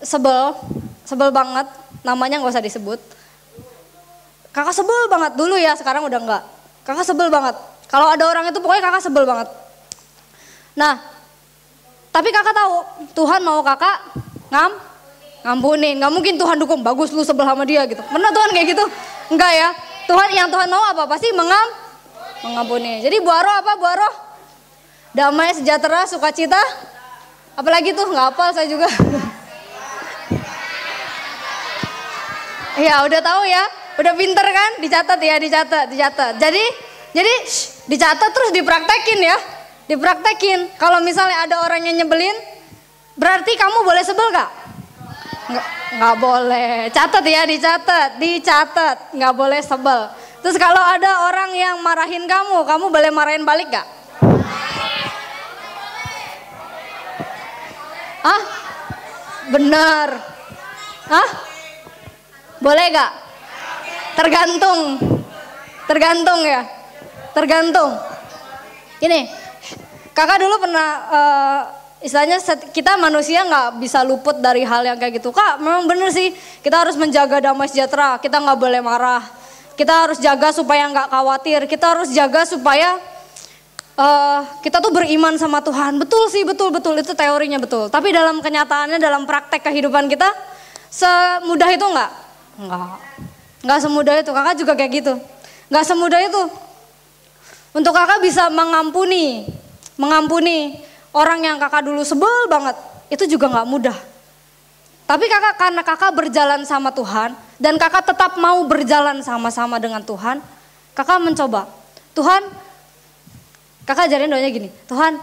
sebel banget, namanya nggak usah disebut. Kakak sebel banget dulu ya, sekarang udah enggak. Kakak sebel banget. Kalau ada orang itu pokoknya kakak sebel banget. Nah, tapi kakak tahu Tuhan mau kakak ngampunin. Nggak mungkin Tuhan dukung, bagus lu sebel sama dia gitu. Pernah Tuhan kayak gitu? Enggak ya. Yang Tuhan mau apa? Pasti mengampuni. Jadi buaro apa buaro? Damai, sejahtera, sukacita. Apalagi tuh nggak hafal saya juga. Ya udah tahu ya, udah pinter kan? Dicatat ya, dicatat. Jadi dicatat terus dipraktekin ya. Dipraktekin. Kalau misalnya ada orang yang nyebelin, berarti kamu boleh sebel gak? Nggak boleh. Catat ya, dicatat. Nggak boleh sebel. Terus kalau ada orang yang marahin kamu boleh marahin balik gak? Hah? Bener. Hah? Boleh gak? Tergantung ya. Tergantung. Ini, kakak dulu pernah istilahnya kita manusia nggak bisa luput dari hal yang kayak gitu. Kak, memang bener sih, kita harus menjaga damai sejahtera, kita nggak boleh marah. Kita harus jaga supaya nggak khawatir, kita harus jaga supaya kita tuh beriman sama Tuhan. Betul sih, betul, itu teorinya betul. Tapi dalam kenyataannya, dalam praktek kehidupan kita, semudah itu nggak semudah itu. Kakak juga kayak gitu, nggak semudah itu. Untuk kakak bisa mengampuni orang yang kakak dulu sebel banget, itu juga nggak mudah. Tapi karena kakak berjalan sama Tuhan dan kakak tetap mau berjalan sama-sama dengan Tuhan, kakak mencoba. Tuhan, kakak ajarin doanya gini, Tuhan,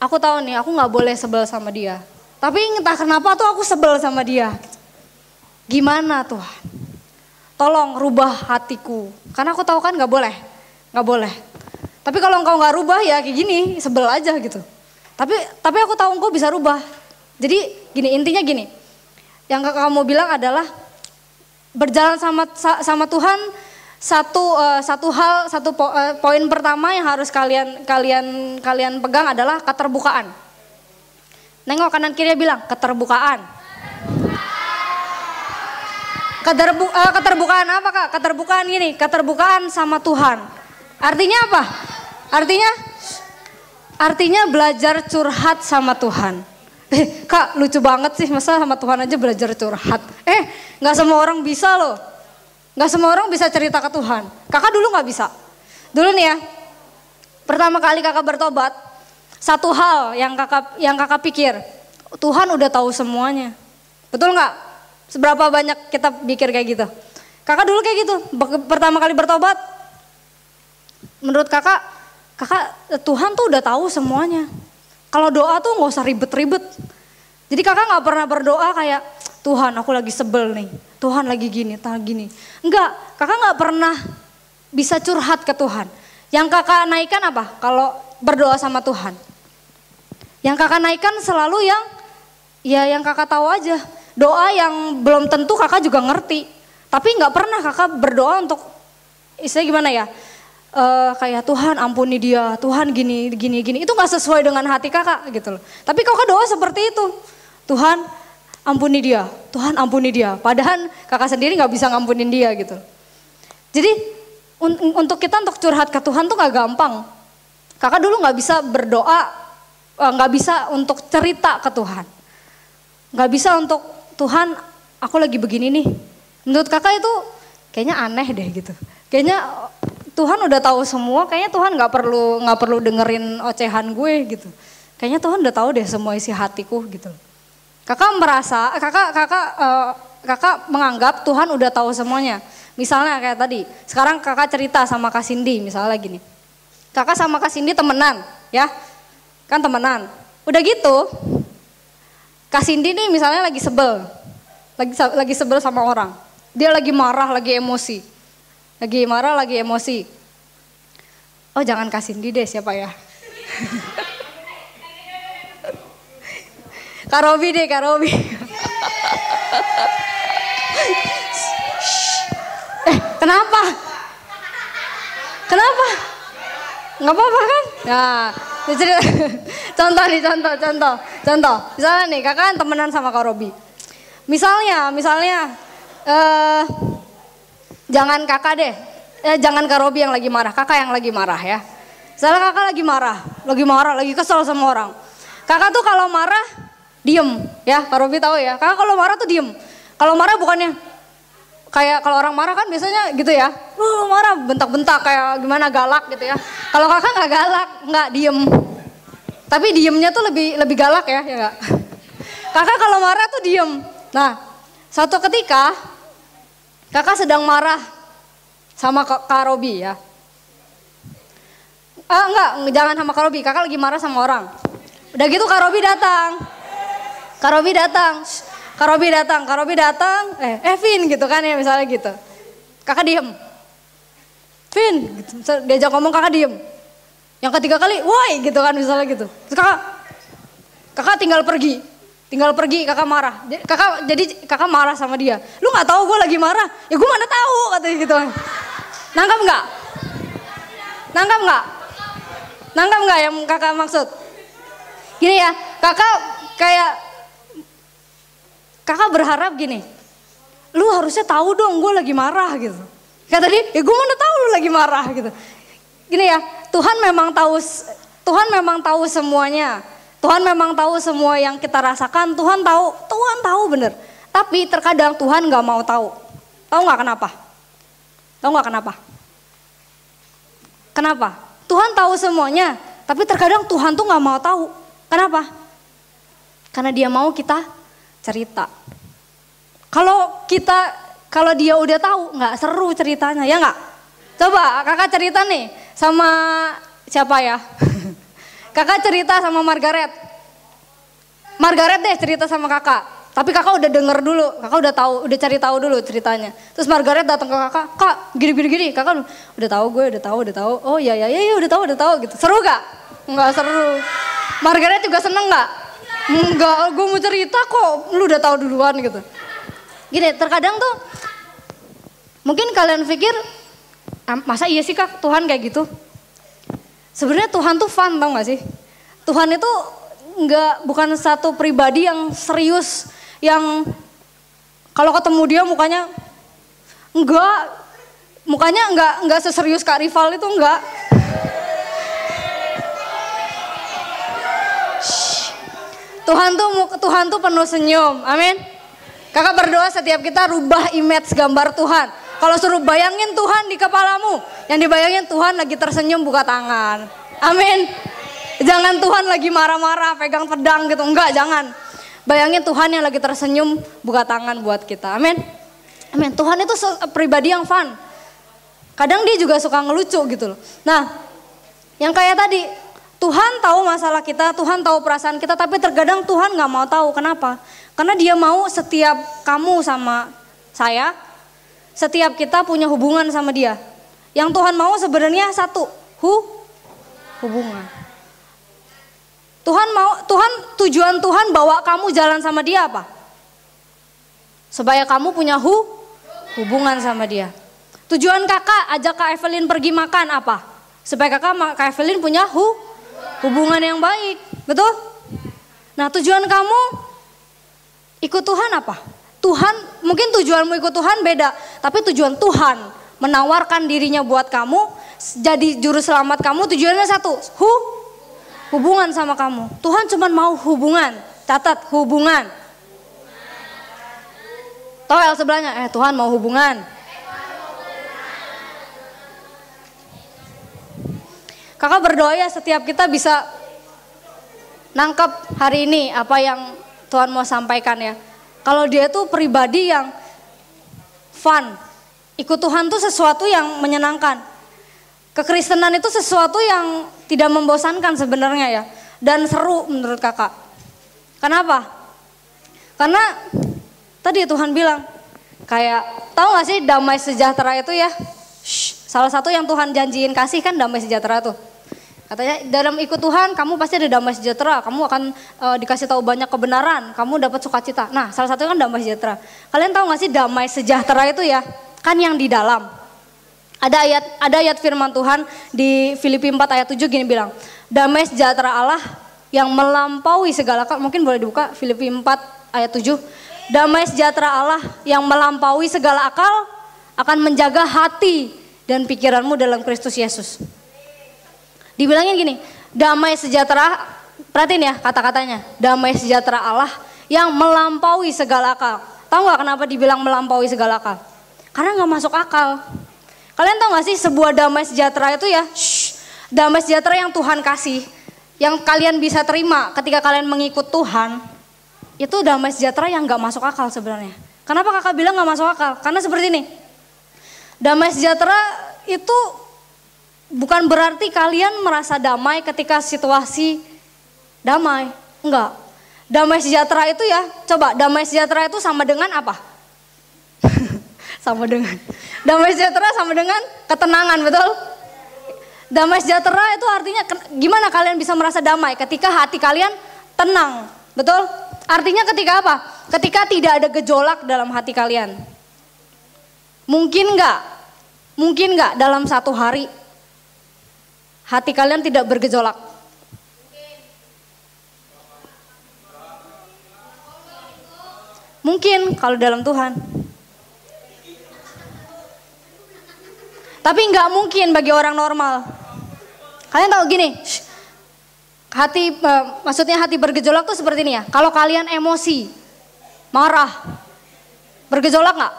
aku tahu nih aku nggak boleh sebel sama dia. Tapi entah kenapa tuh aku sebel sama dia. Gimana Tuhan? Tolong rubah hatiku, karena aku tahu kan nggak boleh. Tapi kalau engkau nggak rubah ya kayak gini, sebel aja gitu. Tapi aku tahu engkau bisa rubah. Jadi gini, intinya gini. Yang kamu bilang adalah berjalan sama Tuhan. Satu poin pertama yang harus kalian pegang adalah keterbukaan. Nengok kanan kiri bilang keterbukaan. Keterbukaan apa Kak? Keterbukaan gini, keterbukaan sama Tuhan. Artinya apa? Artinya belajar curhat sama Tuhan. Kak, lucu banget sih, masa sama Tuhan aja belajar curhat. Gak semua orang bisa loh. Gak semua orang bisa cerita ke Tuhan. Kakak dulu gak bisa. Dulu nih ya, pertama kali kakak bertobat, satu hal yang kakak pikir, Tuhan udah tahu semuanya. Betul gak? Seberapa banyak kita pikir kayak gitu. Kakak dulu kayak gitu, pertama kali bertobat, menurut kakak Tuhan tuh udah tahu semuanya. Kalau doa tuh gak usah ribet-ribet. Jadi kakak gak pernah berdoa kayak, Tuhan aku lagi sebel nih, Tuhan lagi gini. Enggak, kakak gak pernah bisa curhat ke Tuhan. Yang kakak naikkan apa? Kalau berdoa sama Tuhan. Yang kakak naikkan selalu yang kakak tahu aja. Doa yang belum tentu kakak juga ngerti. Tapi gak pernah kakak berdoa untuk, istilahnya gimana ya? Kayak Tuhan ampuni dia, Tuhan gini. Itu gak sesuai dengan hati kakak gitu loh. Tapi kakak doa seperti itu. Tuhan ampuni dia, Tuhan ampuni dia. Padahal kakak sendiri gak bisa ngampunin dia gitu. Jadi untuk curhat ke Tuhan tuh gak gampang. Kakak dulu gak bisa berdoa, gak bisa untuk cerita ke Tuhan. Gak bisa untuk Tuhan aku lagi begini nih, Menurut kakak itu kayaknya aneh deh gitu. Kayaknya Tuhan udah tahu semua, kayaknya Tuhan nggak perlu dengerin ocehan gue gitu. Kayaknya Tuhan udah tahu deh semua isi hatiku gitu. Kakak merasa, kakak menganggap Tuhan udah tahu semuanya. Misalnya kayak tadi, sekarang kakak cerita sama Kak Cindy misalnya gini. Kakak sama Kak Cindy temenan, ya, kan temenan. Udah gitu, Kak Cindy nih misalnya lagi sebel sama orang. Dia lagi marah, lagi emosi. Lagi marah, lagi emosi. Oh jangan Kak Cindy deh, siapa ya? Kak Robi deh, Kak Robi. Kenapa? Kenapa? Nggak apa-apa kan? Nah, contoh nih, contoh. Misalnya nih, kakak kan temenan sama Kak Robi. Misalnya, jangan kakak deh, jangan Kak Robi yang lagi marah, kakak yang lagi marah ya. Misalnya kakak lagi marah, lagi kesel sama orang. Kakak tuh kalau marah diem, ya Kak Robi tahu ya. Kakak kalau marah tuh diem. Kalau marah bukannya kayak kalau orang marah kan biasanya gitu ya, marah bentak-bentak kayak gimana galak gitu ya. Kalau kakak nggak galak, nggak diem. Tapi diemnya tuh lebih galak ya nggak? Kakak kalau marah tuh diem. Nah, suatu ketika kakak sedang marah sama Kak Robi ya. Jangan sama Kak Robi, kakak lagi marah sama orang. Udah gitu Kak Robi datang. Vin gitu kan ya misalnya gitu. Kakak diem. Vin gitu. Diajak ngomong kakak diem. Yang ketiga kali, woi gitu kan misalnya gitu. Terus kakak tinggal pergi kakak marah. Kakak marah sama dia. Lu nggak tahu gue lagi marah? Ya gue mana tahu katanya gitu. Nangkap nggak yang kakak maksud? Gini ya, kakak berharap gini, lu harusnya tahu dong gue lagi marah gitu. Kata dia, ya gue mana tahu lu lagi marah gitu. Gini ya, Tuhan memang tahu semuanya. Tuhan memang tahu semua yang kita rasakan. Tuhan tahu bener. Tapi terkadang Tuhan nggak mau tahu. Tahu nggak kenapa? Kenapa? Tuhan tahu semuanya, tapi terkadang Tuhan tuh nggak mau tahu. Kenapa? Karena Dia mau kita cerita. Kalau dia udah tahu nggak seru ceritanya, ya nggak? Coba kakak cerita nih sama siapa ya? Kakak cerita sama Margaret deh cerita sama kakak. Tapi kakak udah denger dulu, kakak udah cari tahu dulu ceritanya. Terus Margaret datang ke kakak, kak gini, kakak udah tahu. Oh iya udah tahu gitu. Seru gak? Nggak seru. Margaret juga seneng nggak? Enggak, gue mau cerita kok, lu udah tahu duluan gitu. Gini, terkadang tuh mungkin kalian pikir, masa iya sih kak Tuhan kayak gitu? Sebenarnya Tuhan tuh fun, tau gak sih? Tuhan itu bukan satu pribadi yang serius, yang kalau ketemu dia mukanya enggak seserius Kak Rival itu enggak. Tuhan tuh penuh senyum, amin. Kakak berdoa setiap kita rubah image gambar Tuhan. Kalau suruh bayangin Tuhan di kepalamu, yang dibayangin Tuhan lagi tersenyum buka tangan, amin. Jangan Tuhan lagi marah-marah pegang pedang gitu, enggak, jangan. Bayangin Tuhan yang lagi tersenyum buka tangan buat kita, amin. Amin. Tuhan itu pribadi yang fun. Kadang dia juga suka ngelucu gitu loh. Nah, yang kayak tadi, Tuhan tahu masalah kita, Tuhan tahu perasaan kita, tapi terkadang Tuhan gak mau tahu. Kenapa? Karena Dia mau setiap kamu sama saya, setiap kita punya hubungan sama Dia. Yang Tuhan mau sebenarnya satu, hubungan. Tujuan Tuhan bawa kamu jalan sama Dia apa? Supaya kamu punya hubungan sama Dia. Tujuan kakak ajak Kak Evelyn pergi makan apa? Supaya Kak Evelyn punya hubungan yang baik, betul? Nah, tujuan kamu ikut Tuhan apa? Mungkin tujuanmu ikut Tuhan beda, tapi tujuan Tuhan menawarkan dirinya buat kamu, jadi juru selamat kamu, tujuannya satu, hubungan sama kamu. Tuhan cuma mau hubungan, catat hubungan. Toel sebelahnya, Tuhan mau hubungan. Kakak berdoa ya setiap kita bisa nangkep hari ini apa yang Tuhan mau sampaikan ya. Kalau dia tuh pribadi yang fun, ikut Tuhan tuh sesuatu yang menyenangkan. Kekristenan itu sesuatu yang tidak membosankan sebenarnya ya. Dan seru menurut kakak. Kenapa? Karena tadi Tuhan bilang, kayak tahu gak sih damai sejahtera itu ya? Salah satu yang Tuhan janjiin kasih kan damai sejahtera tuh. Katanya dalam ikut Tuhan kamu pasti ada damai sejahtera, kamu akan dikasih tahu banyak kebenaran, kamu dapat sukacita. Nah salah satunya kan damai sejahtera. Kalian tahu gak sih damai sejahtera itu ya? Kan yang di dalam. Ada ayat firman Tuhan di Filipi 4 ayat 7 gini bilang, damai sejahtera Allah yang melampaui segala akal. Mungkin boleh dibuka Filipi 4 ayat 7. Damai sejahtera Allah yang melampaui segala akal akan menjaga hati dan pikiranmu dalam Kristus Yesus. Dibilangin gini, damai sejahtera, perhatiin ya kata-katanya, damai sejahtera Allah yang melampaui segala akal. Tahu gak kenapa dibilang melampaui segala akal? Karena gak masuk akal. Kalian tahu gak sih sebuah damai sejahtera itu ya, damai sejahtera yang Tuhan kasih, yang kalian bisa terima ketika kalian mengikut Tuhan, itu damai sejahtera yang gak masuk akal sebenarnya. Kenapa kakak bilang gak masuk akal? Karena seperti ini, damai sejahtera itu bukan berarti kalian merasa damai ketika situasi damai. Enggak. Damai sejahtera itu ya, coba damai sejahtera itu sama dengan apa? Sama dengan, damai sejahtera sama dengan ketenangan, betul? Damai sejahtera itu artinya gimana kalian bisa merasa damai ketika hati kalian tenang, betul? Artinya ketika apa? Ketika tidak ada gejolak dalam hati kalian. Mungkin enggak dalam satu hari hati kalian tidak bergejolak? Mungkin kalau dalam Tuhan. Tapi nggak mungkin bagi orang normal. Kalian tahu gini, maksudnya hati bergejolak tuh seperti ini ya. Kalau kalian emosi, marah, bergejolak nggak?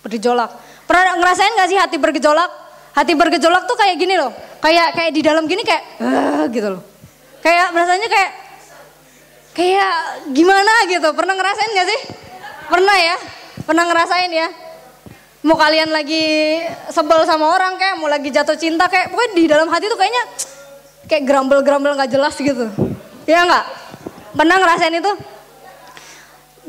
Bergejolak. Pernah ngerasain nggak sih hati bergejolak? Hati bergejolak tuh kayak gini loh, kayak di dalam gini kayak gitu loh. Kayak rasanya kayak gimana gitu. Pernah ngerasain nggak sih? Pernah ya? Pernah ngerasain ya? Mau kalian lagi sebel sama orang kayak, mau lagi jatuh cinta kayak, pokoknya di dalam hati tuh kayaknya kayak gerambel-gerambel nggak jelas gitu. Ya nggak? Pernah ngerasain itu?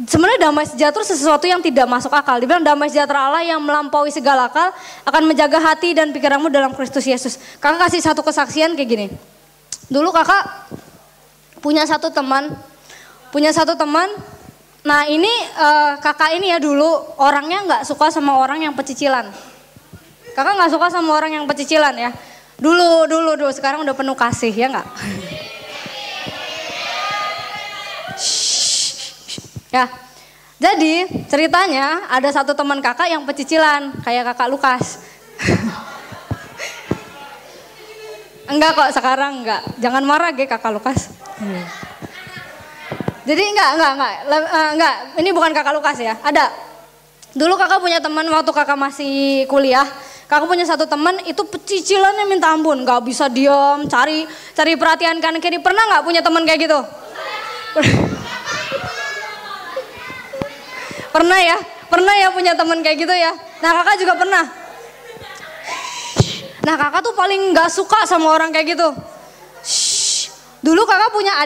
Sebenarnya damai sejahtera sesuatu yang tidak masuk akal. Dibilang damai sejahtera Allah yang melampaui segala akal akan menjaga hati dan pikiranmu dalam Kristus Yesus. Kakak kasih satu kesaksian kayak gini. Dulu kakak punya satu teman. Nah ini kakak ini ya dulu orangnya nggak suka sama orang yang pecicilan. Kakak nggak suka sama orang yang pecicilan ya. Dulu. Sekarang udah penuh kasih ya nggak? Ya, jadi ceritanya ada satu teman kakak yang pecicilan, kayak kakak Lukas. Enggak kok sekarang enggak, jangan marah ge kakak Lukas. Jadi enggak, ini bukan kakak Lukas ya, ada. Dulu kakak punya teman waktu kakak masih kuliah, kakak punya satu teman itu pecicilannya minta ampun, nggak bisa diam, cari perhatian kanan kiri. Pernah nggak punya teman kayak gitu? Pernah ya punya teman kayak gitu ya. Nah kakak juga pernah. Nah kakak tuh paling nggak suka sama orang kayak gitu. Dulu kakak punya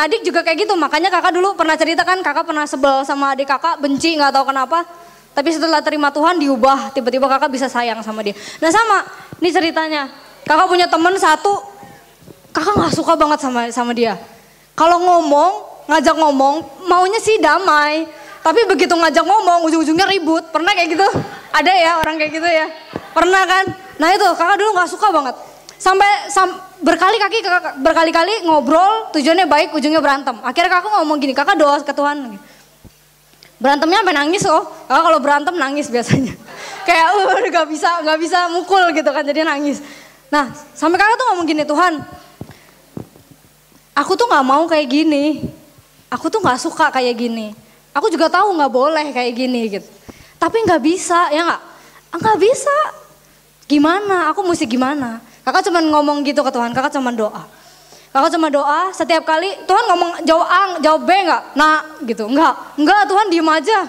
adik juga kayak gitu. Makanya kakak dulu pernah cerita kan, kakak pernah sebel sama adik kakak, benci nggak tahu kenapa. Tapi setelah terima Tuhan diubah, tiba-tiba kakak bisa sayang sama dia. Nah sama, ini ceritanya. Kakak punya teman satu, kakak nggak suka banget sama dia. Kalau ngajak ngomong, maunya sih damai. Tapi begitu ngajak ngomong, ujung-ujungnya ribut. Pernah kayak gitu? Ada ya orang kayak gitu ya? Pernah kan? Nah itu kakak dulu gak suka banget. Sampai berkali-kali ngobrol, tujuannya baik, ujungnya berantem. Akhirnya kakak ngomong gini, kakak doa ke Tuhan. Berantemnya sampai nangis loh. Kakak kalau berantem nangis biasanya. Kayak gak bisa mukul gitu kan, jadi nangis. Nah sampai kakak tuh ngomong gini, Tuhan, aku tuh gak mau kayak gini. Aku tuh gak suka kayak gini. Aku juga tahu nggak boleh kayak gini gitu. Tapi nggak bisa, ya nggak? Nggak bisa. Gimana? Aku mesti gimana? Kakak cuma ngomong gitu ke Tuhan, kakak cuma doa. Kakak cuma doa, setiap kali Tuhan ngomong jawab A, jawab B nggak? Nah gitu, enggak Tuhan diem aja.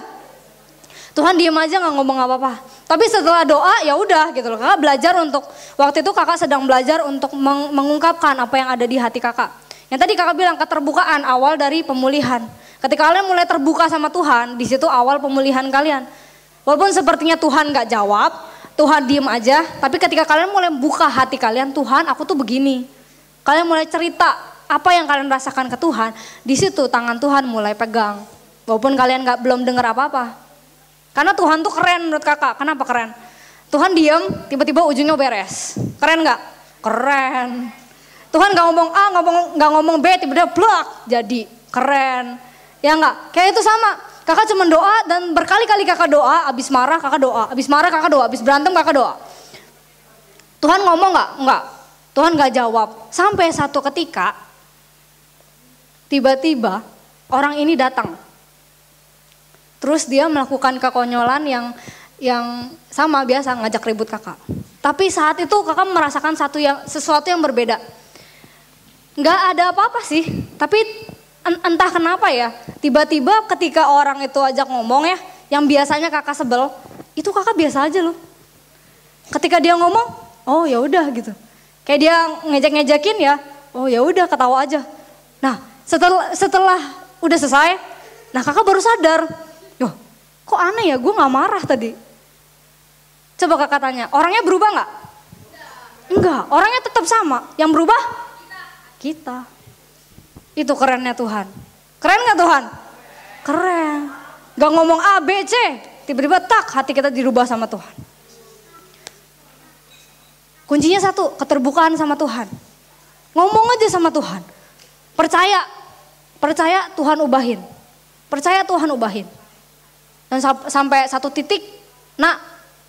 Tuhan diem aja nggak ngomong apa-apa. Tapi setelah doa ya udah gitu loh. Kakak belajar untuk, waktu itu kakak sedang belajar untuk mengungkapkan apa yang ada di hati kakak. Yang tadi kakak bilang keterbukaan awal dari pemulihan. Ketika kalian mulai terbuka sama Tuhan, di situ awal pemulihan kalian. Walaupun sepertinya Tuhan gak jawab, Tuhan diem aja, tapi ketika kalian mulai buka hati kalian, Tuhan aku tuh begini. Kalian mulai cerita apa yang kalian rasakan ke Tuhan, di situ tangan Tuhan mulai pegang. Walaupun kalian belum dengar apa-apa. Karena Tuhan tuh keren menurut kakak, kenapa keren? Tuhan diem, tiba-tiba ujungnya beres. Keren gak? Keren. Tuhan gak ngomong A, gak ngomong B, tiba-tiba blak, jadi keren. Ya enggak? Kayak itu sama. Kakak cuma doa dan berkali-kali kakak doa, abis marah kakak doa, abis marah kakak doa, abis berantem kakak doa. Tuhan ngomong gak? Enggak. Tuhan gak jawab. Sampai satu ketika, tiba-tiba orang ini datang. Terus dia melakukan kekonyolan yang sama biasa ngajak ribut kakak. Tapi saat itu kakak merasakan sesuatu yang berbeda. Nggak ada apa-apa sih, tapi entah kenapa ya, tiba-tiba ketika orang itu ajak ngomong ya, yang biasanya kakak sebel, itu kakak biasa aja loh. Ketika dia ngomong, oh ya udah gitu. Kayak dia ngejek-ngejekin ya, oh ya udah ketawa aja. Nah setelah udah selesai, nah kakak baru sadar, yoh kok aneh ya, gue nggak marah tadi. Coba kakak tanya, orangnya berubah nggak? Enggak, orangnya tetap sama. Yang berubah? Kita. Itu kerennya Tuhan. Keren gak Tuhan? Keren. Gak ngomong A, B, C. Tiba-tiba tak hati kita dirubah sama Tuhan. Kuncinya satu, keterbukaan sama Tuhan. Ngomong aja sama Tuhan. Percaya Tuhan ubahin. Percaya Tuhan ubahin. Dan sampai satu titik, nak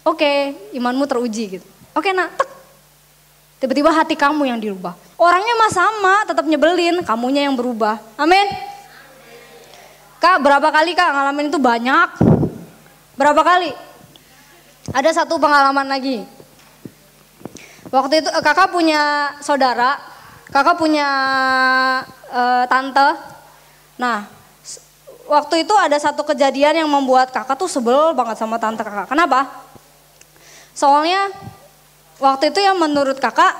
oke, imanmu teruji gitu. Oke nak, tek. Tiba-tiba hati kamu yang dirubah. Orangnya mah sama, tetap nyebelin, kamunya yang berubah. Amin. Kak, berapa kali kak ngalamin itu? Banyak. Berapa kali? Ada satu pengalaman lagi. Waktu itu kakak punya saudara, kakak punya tante. Nah, waktu itu ada satu kejadian yang membuat kakak tuh sebel banget sama tante kakak. Kenapa? Soalnya waktu itu yang menurut kakak,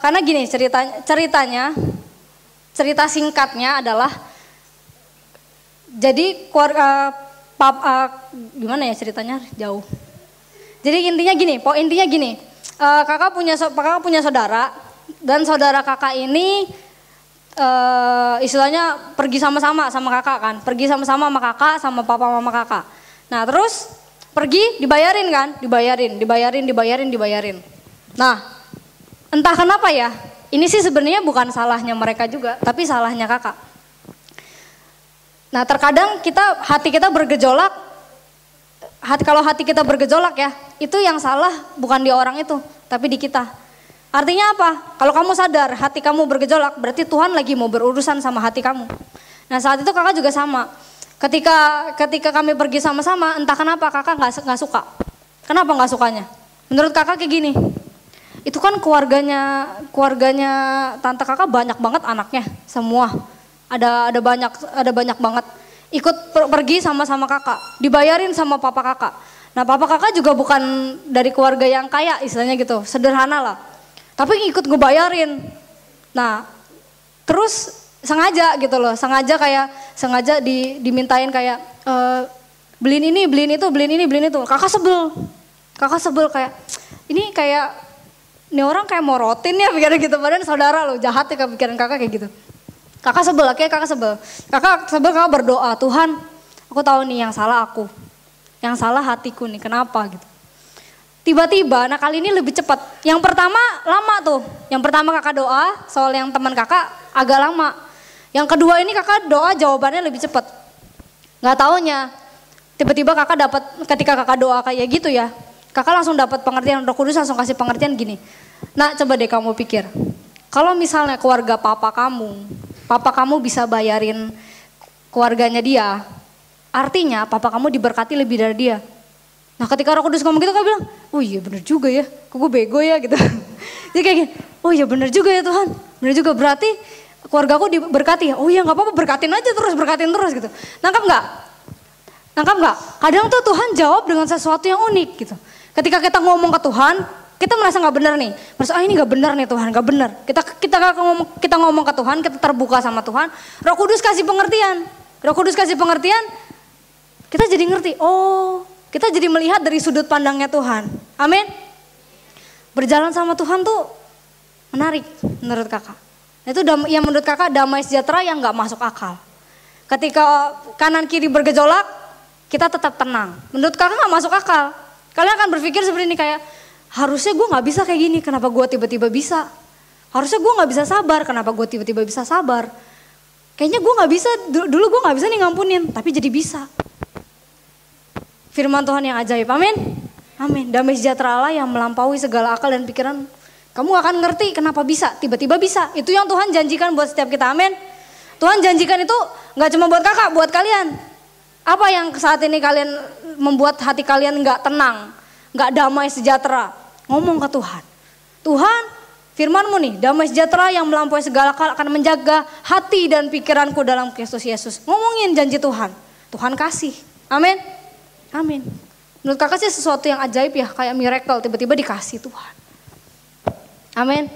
karena gini ceritanya, cerita singkatnya adalah, jadi gimana ya ceritanya jauh. Jadi intinya gini, kakak punya saudara, dan saudara kakak ini istilahnya pergi sama-sama sama kakak kan, pergi sama-sama sama kakak, sama papa mama kakak. Nah terus pergi dibayarin kan, dibayarin. Nah entah kenapa ya, ini sih sebenarnya bukan salahnya mereka juga, tapi salahnya kakak. Nah terkadang hati kita bergejolak, kalau hati kita bergejolak ya, itu yang salah bukan di orang itu, tapi di kita. Artinya apa? Kalau kamu sadar hati kamu bergejolak, berarti Tuhan lagi mau berurusan sama hati kamu. Nah saat itu kakak juga sama. Ketika kami pergi sama-sama, entah kenapa kakak nggak suka. Kenapa nggak sukanya? Menurut kakak kayak gini. Itu kan keluarganya tante kakak banyak banget anaknya, semua. Ada banyak banget. Ikut pergi sama-sama kakak, dibayarin sama papa kakak. Nah papa kakak juga bukan dari keluarga yang kaya, istilahnya gitu, sederhana lah. Tapi ikut ngebayarin. Nah terus sengaja gitu loh, sengaja dimintain kayak beliin ini, beliin itu. Kakak sebel kayak ini orang kayak mau rotin ya pikiran gitu, padahal saudara loh, jahat ya pikiran kakak kayak gitu. Kakak sebel, kakak berdoa, Tuhan aku tahu nih yang salah aku, yang salah hatiku nih, kenapa gitu. Tiba-tiba, nah kali ini lebih cepat. Yang pertama lama tuh, yang pertama kakak doa soal yang teman kakak agak lama. Yang kedua ini kakak doa jawabannya lebih cepat. Gak taunya, tiba-tiba kakak dapat, ketika kakak doa kayak gitu ya, kakak langsung dapat pengertian, Roh Kudus langsung kasih pengertian gini. Nah coba deh kamu pikir, kalau misalnya keluarga papa kamu bisa bayarin keluarganya dia, artinya papa kamu diberkati lebih dari dia. Nah ketika Roh Kudus ngomong gitu, kakak bilang, oh iya bener juga ya, kok gue bego ya gitu. Jadi kayak gini, oh iya bener juga ya Tuhan, bener juga, berarti keluarga aku diberkati ya. Oh iya gak apa-apa, berkatin aja terus, berkatin terus gitu. Nangkap gak? Nangkap gak? Kadang tuh Tuhan jawab dengan sesuatu yang unik gitu. Ketika kita ngomong ke Tuhan, kita merasa gak benar nih. Merasa ini gak benar nih Tuhan, gak benar. Kita ngomong ke Tuhan, kita terbuka sama Tuhan. Roh Kudus kasih pengertian. Roh Kudus kasih pengertian, kita jadi ngerti. Oh, kita jadi melihat dari sudut pandangnya Tuhan. Amin. Berjalan sama Tuhan tuh menarik menurut kakak. Itu yang menurut kakak damai sejahtera yang gak masuk akal. Ketika kanan kiri bergejolak, kita tetap tenang. Menurut kakak gak masuk akal. Kalian akan berpikir seperti ini, kayak harusnya gue gak bisa kayak gini, kenapa gue tiba-tiba bisa? Harusnya gue gak bisa sabar, kenapa gue tiba-tiba bisa sabar? Kayaknya gue gak bisa, dulu gue gak bisa nih ngampunin, tapi jadi bisa. Firman Tuhan yang ajaib, amin? Amin. Damai sejahtera Allah yang melampaui segala akal dan pikiran. Kamu akan ngerti kenapa bisa, tiba-tiba bisa. Itu yang Tuhan janjikan buat setiap kita, amin. Tuhan janjikan itu gak cuma buat kakak, buat kalian. Apa yang saat ini kalian membuat hati kalian gak tenang, gak damai sejahtera? Ngomong ke Tuhan. Tuhan, firman-Mu nih, damai sejahtera yang melampaui segala akal akan menjaga hati dan pikiranku dalam Kristus Yesus. Ngomongin janji Tuhan. Tuhan kasih, amin. Amin. Menurut kakak sih sesuatu yang ajaib ya, kayak miracle, tiba-tiba dikasih Tuhan. Amin.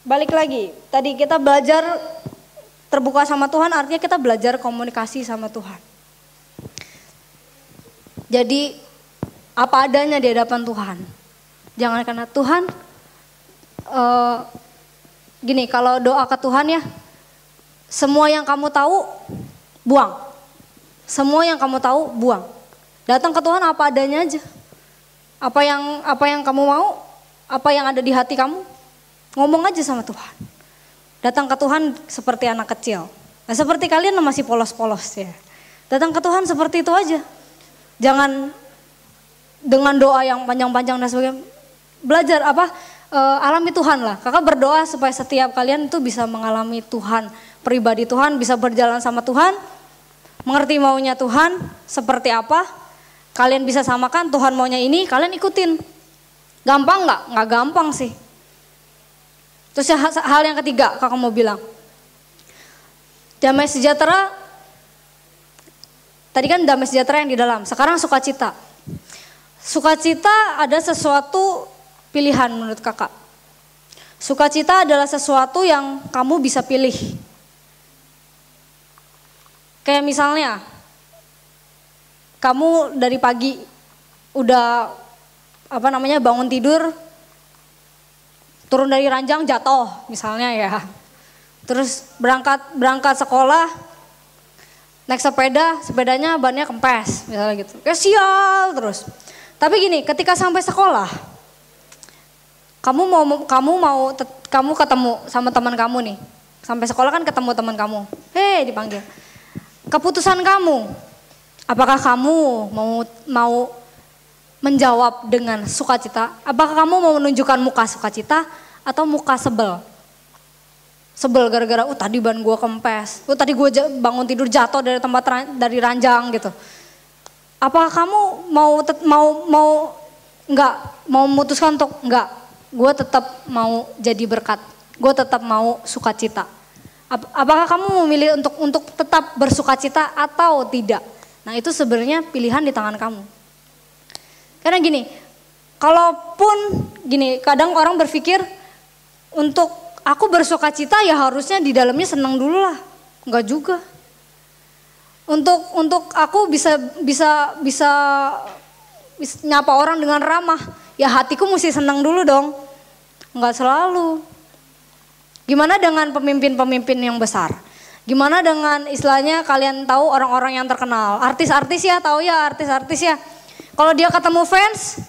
Balik lagi, tadi kita belajar terbuka sama Tuhan, artinya kita belajar komunikasi sama Tuhan. Jadi apa adanya di hadapan Tuhan. Jangan karena Tuhan, gini, kalau doa ke Tuhan ya, semua yang kamu tahu buang. Semua yang kamu tahu buang. Datang ke Tuhan apa adanya aja. Apa yang kamu mau, apa yang ada di hati kamu, ngomong aja sama Tuhan. Datang ke Tuhan seperti anak kecil. Nah, seperti kalian masih polos-polos ya. Datang ke Tuhan seperti itu aja. Jangan dengan doa yang panjang-panjang dan sebagainya. Belajar alami Tuhan lah. Kakak berdoa supaya setiap kalian itu bisa mengalami Tuhan, pribadi Tuhan, bisa berjalan sama Tuhan, mengerti maunya Tuhan seperti apa. Kalian bisa samakan, Tuhan maunya ini, kalian ikutin. Gampang nggak? Nggak gampang sih. Terus hal yang ketiga kakak mau bilang, damai sejahtera. Tadi kan damai sejahtera yang di dalam, sekarang sukacita. Sukacita ada sesuatu pilihan menurut kakak. Sukacita adalah sesuatu yang kamu bisa pilih. Kayak misalnya, kamu dari pagi udah bangun tidur, turun dari ranjang jatuh misalnya ya. Terus berangkat sekolah, naik sepedanya bannya kempes misalnya gitu. Kayak sial terus. Tapi gini, ketika sampai sekolah, kamu ketemu sama teman kamu nih. Sampai sekolah kan ketemu teman kamu. Hei, dipanggil. Keputusan kamu, apakah kamu mau menjawab dengan sukacita? Apakah kamu mau menunjukkan muka sukacita atau muka sebel? Sebel gara-gara, tadi ban gue kempes, tadi gue bangun tidur jatuh dari ranjang gitu. Apakah kamu mau memutuskan untuk enggak? Gue tetap mau jadi berkat, gue tetap mau sukacita. Apakah kamu memilih untuk tetap bersukacita atau tidak? Nah itu sebenarnya pilihan di tangan kamu. Karena gini, kadang orang berpikir untuk aku bersukacita ya harusnya di dalamnya senang dulu lah. Enggak juga. Untuk aku bisa nyapa orang dengan ramah, ya hatiku mesti senang dulu dong. Enggak selalu. Gimana dengan pemimpin-pemimpin yang besar? Gimana dengan istilahnya kalian tahu orang-orang yang terkenal, artis-artis ya, tahu ya artis-artis ya. Kalau dia ketemu fans,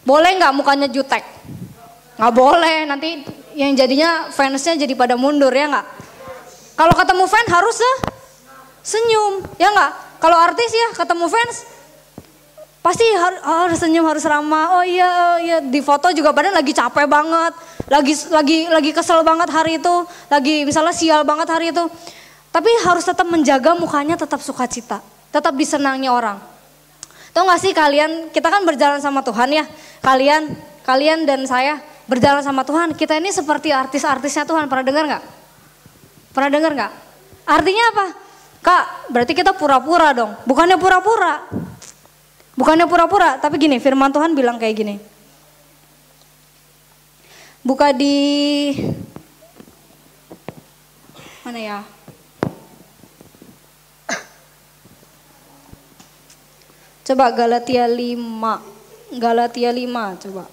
boleh nggak mukanya jutek? Nggak boleh, nanti yang jadinya fansnya jadi pada mundur ya nggak? Kalau ketemu fans harus senyum, ya nggak? Kalau artis ya ketemu fans Pasti harus senyum, harus ramah. Oh iya, di foto juga badan lagi capek banget, lagi kesel banget hari itu, lagi misalnya sial banget hari itu. Tapi harus tetap menjaga mukanya tetap sukacita, tetap disenangi orang. Tahu gak sih kalian, kita kan berjalan sama Tuhan ya. Kalian dan saya berjalan sama Tuhan. Kita ini seperti artis-artisnya Tuhan. Pernah dengar gak? Pernah dengar gak? Artinya apa? Kak, berarti kita pura-pura dong. Bukannya pura-pura. Tapi gini, firman Tuhan bilang kayak gini. Buka di mana ya? Coba Galatia 5 coba.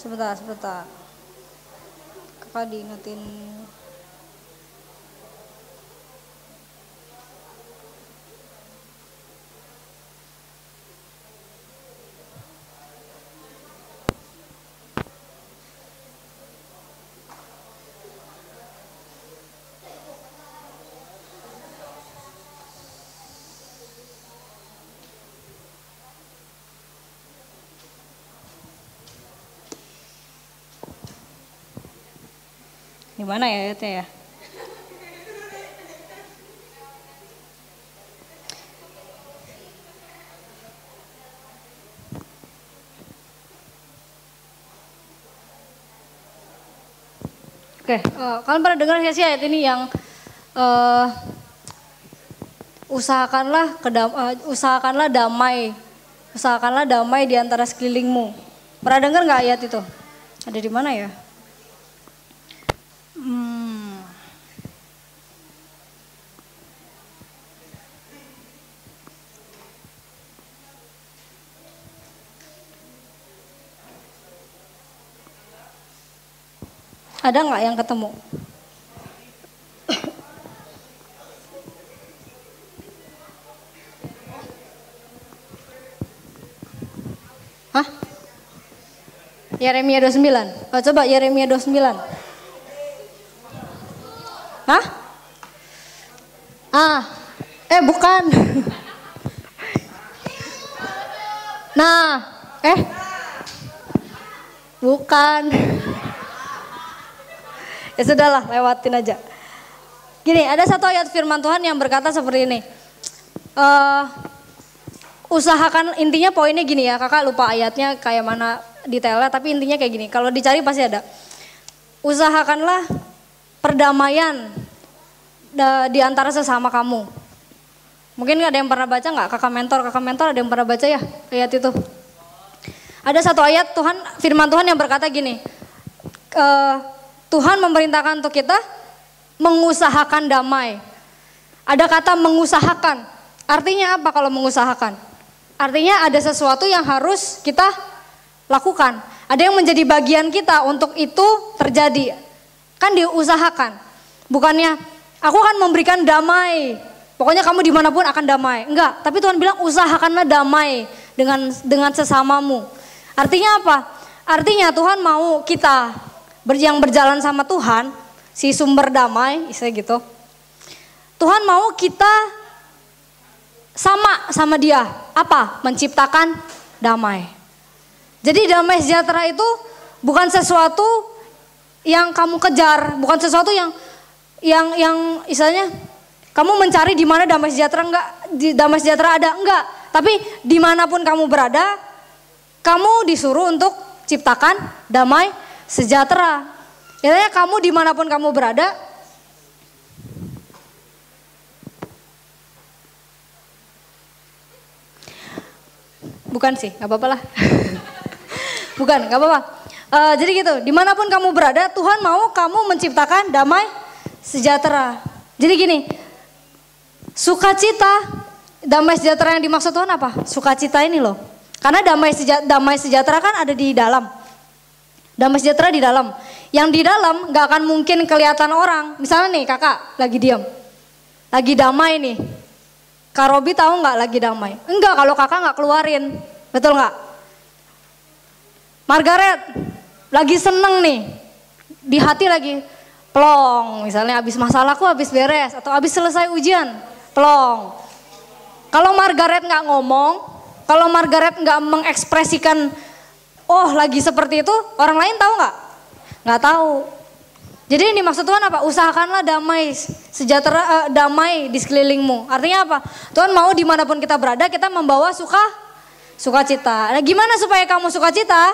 Sebentar. Kakak diingetin. Gimana ya ayatnya ya? Oke, kalian pernah dengar gak sih ayat ini yang usahakanlah damai di antara sekelilingmu. Pernah dengar nggak ayat itu? Ada di mana ya? Ada nggak yang ketemu? Hah? Yeremia 29. Oh, coba Yeremia 29. Hah? Bukan. Nah, bukan. Ya sudahlah, lewatin aja. Gini, ada satu ayat firman Tuhan yang berkata seperti ini. Usahakan, intinya poinnya gini ya, kakak lupa ayatnya kayak mana detailnya, tapi intinya kayak gini. Kalau dicari pasti ada. Usahakanlah perdamaian di antara sesama kamu. Mungkin ada yang pernah baca nggak? Kakak mentor ada yang pernah baca ya ayat itu? Ada satu ayat firman Tuhan yang berkata gini. Tuhan memerintahkan untuk kita mengusahakan damai. Ada kata mengusahakan. Artinya apa kalau mengusahakan? Artinya ada sesuatu yang harus kita lakukan. Ada yang menjadi bagian kita untuk itu terjadi. Kan diusahakan. Bukannya aku akan memberikan damai. Pokoknya kamu dimanapun akan damai. Enggak, tapi Tuhan bilang usahakanlah damai dengan sesamamu. Artinya apa? Artinya Tuhan mau kita yang berjalan sama Tuhan, si sumber damai, istilah gitu. Tuhan mau kita sama dia. Apa? Menciptakan damai. Jadi damai sejahtera itu bukan sesuatu yang kamu kejar, bukan sesuatu yang istilahnya kamu mencari di mana damai sejahtera damai sejahtera ada, enggak. Tapi dimanapun kamu berada, kamu disuruh untuk ciptakan damai sejahtera. Intinya kamu dimanapun kamu berada, Bukan sih, gak apa-apa lah. Bukan, gak apa-apa. Jadi gitu, dimanapun kamu berada, Tuhan mau kamu menciptakan damai sejahtera. Jadi gini, sukacita, damai sejahtera yang dimaksud Tuhan apa? Sukacita ini loh. Karena damai sejahtera kan ada di dalam. Damai sejahtera di dalam. Yang di dalam gak akan mungkin kelihatan orang. Misalnya nih kakak lagi diam, lagi damai nih. Kak Robi tahu nggak lagi damai? Enggak, kalau kakak nggak keluarin, betul nggak? Margaret lagi seneng nih, di hati lagi plong, misalnya abis masalahku habis beres atau habis selesai ujian, plong. Kalau Margaret nggak ngomong, kalau Margaret nggak mengekspresikan, oh lagi seperti itu, orang lain tahu nggak? Nggak tahu. Jadi ini maksud Tuhan apa? Usahakanlah damai sejahtera, damai di sekelilingmu. Artinya apa? Tuhan mau dimanapun kita berada, kita membawa sukacita. Nah, gimana supaya kamu sukacita?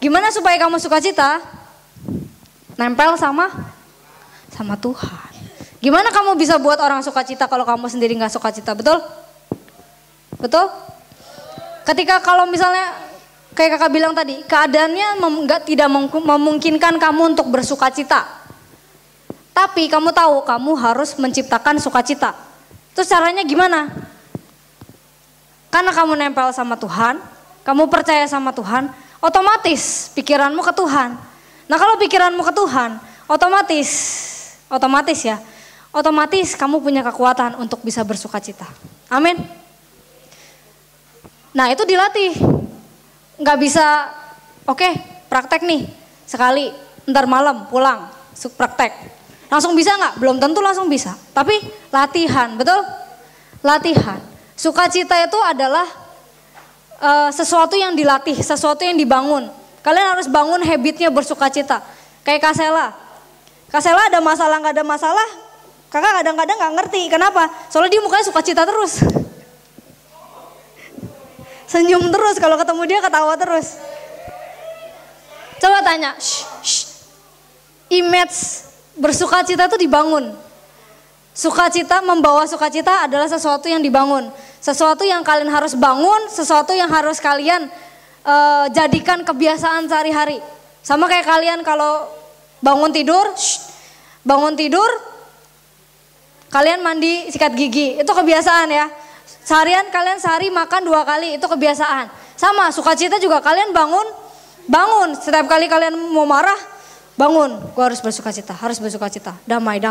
Gimana supaya kamu sukacita? Nempel sama Tuhan. Gimana kamu bisa buat orang sukacita kalau kamu sendiri nggak sukacita? Betul? Betul? Ketika kalau misalnya kayak kakak bilang tadi, keadaannya tidak memungkinkan kamu untuk bersukacita. Tapi kamu tahu kamu harus menciptakan sukacita. Terus caranya gimana? Karena kamu nempel sama Tuhan, kamu percaya sama Tuhan, otomatis pikiranmu ke Tuhan. Nah kalau pikiranmu ke Tuhan, otomatis kamu punya kekuatan untuk bisa bersukacita. Amin. Nah itu dilatih. Nggak bisa, oke, praktek nih sekali, ntar malam pulang praktek. Langsung bisa nggak? Belum tentu langsung bisa. Tapi latihan, betul? Latihan. Sukacita itu adalah sesuatu yang dilatih, sesuatu yang dibangun. Kalian harus bangun habitnya bersukacita. Kayak Kak Sela ada masalah nggak ada masalah, kakak kadang-kadang nggak ngerti. Kenapa? Soalnya dia mukanya sukacita terus. Senyum terus, kalau ketemu dia ketawa terus. Coba tanya, image bersukacita itu dibangun. Sukacita, membawa sukacita adalah sesuatu yang dibangun. Sesuatu yang kalian harus bangun, sesuatu yang harus kalian jadikan kebiasaan sehari-hari. Sama kayak kalian kalau bangun tidur, kalian mandi sikat gigi, itu kebiasaan ya. Seharian kalian sehari makan 2 kali, itu kebiasaan. Sama sukacita juga, kalian bangun. Setiap kali kalian mau marah, bangun. Gue harus bersukacita. Damai.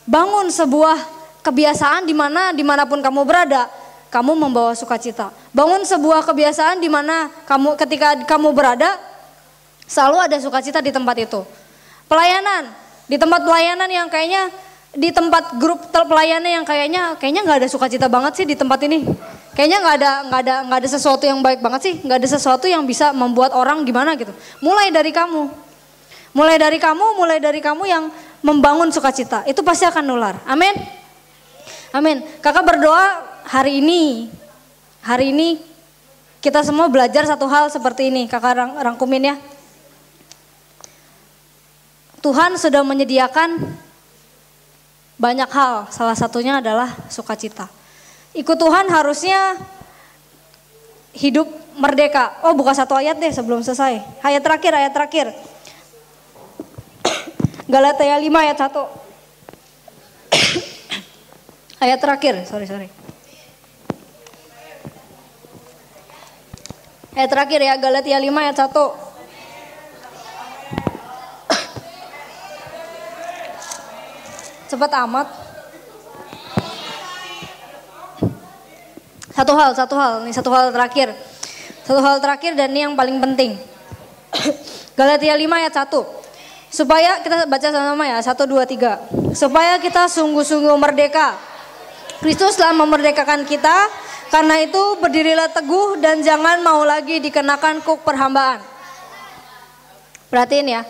Bangun sebuah kebiasaan dimanapun kamu berada, kamu membawa sukacita. Bangun sebuah kebiasaan ketika kamu berada, selalu ada sukacita di tempat itu. Pelayanan, di tempat pelayanan yang kayaknya, di tempat grup pelayanan yang kayaknya nggak ada sukacita banget sih di tempat ini. Kayaknya nggak ada sesuatu yang baik banget sih, nggak ada sesuatu yang bisa membuat orang gimana gitu. Mulai dari kamu yang membangun sukacita, itu pasti akan nular. Amin. Amin. Kakak berdoa hari ini kita semua belajar satu hal seperti ini. Kakak rangkumin ya. Tuhan sudah menyediakan banyak hal, salah satunya adalah sukacita. Ikut Tuhan harusnya hidup merdeka. Oh, buka satu ayat deh sebelum selesai. Ayat terakhir. Galatia 5 ayat 1. Ayat terakhir, sorry. Ayat terakhir ya, Galatia 5 ayat 1. Cepat amat. Satu hal terakhir. Satu hal terakhir dan ini yang paling penting. Galatia 5 ayat 1. Supaya kita baca sama-sama ya, 1, 2, 3. Supaya kita sungguh-sungguh merdeka. Kristus telah memerdekakan kita, karena itu berdirilah teguh dan jangan mau lagi dikenakan kuk perhambaan. Perhatiin ya,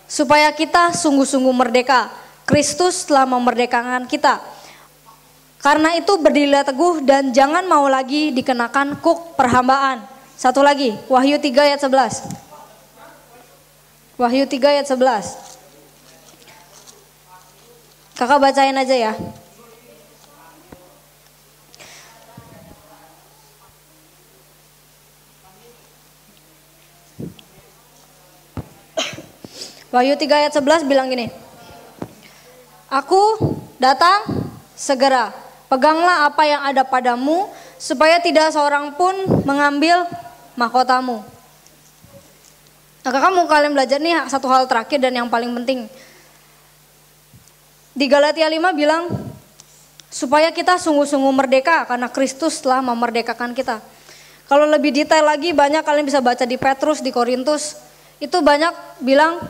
supaya kita sungguh-sungguh merdeka. Kristus telah memerdekakan kita. Karena itu berdirilah teguh dan jangan mau lagi dikenakan kuk perhambaan. Satu lagi, Wahyu 3 ayat 11. Wahyu 3 ayat 11. Kakak bacain aja ya. Wahyu 3 ayat 11 bilang gini. Aku datang segera. Peganglah apa yang ada padamu supaya tidak seorang pun mengambil mahkotamu. Nah, kakak mau kalian belajar nih satu hal terakhir dan yang paling penting. Di Galatia 5 bilang supaya kita sungguh-sungguh merdeka karena Kristus telah memerdekakan kita. Kalau lebih detail lagi banyak kalian bisa baca di Petrus, di Korintus. Itu banyak bilang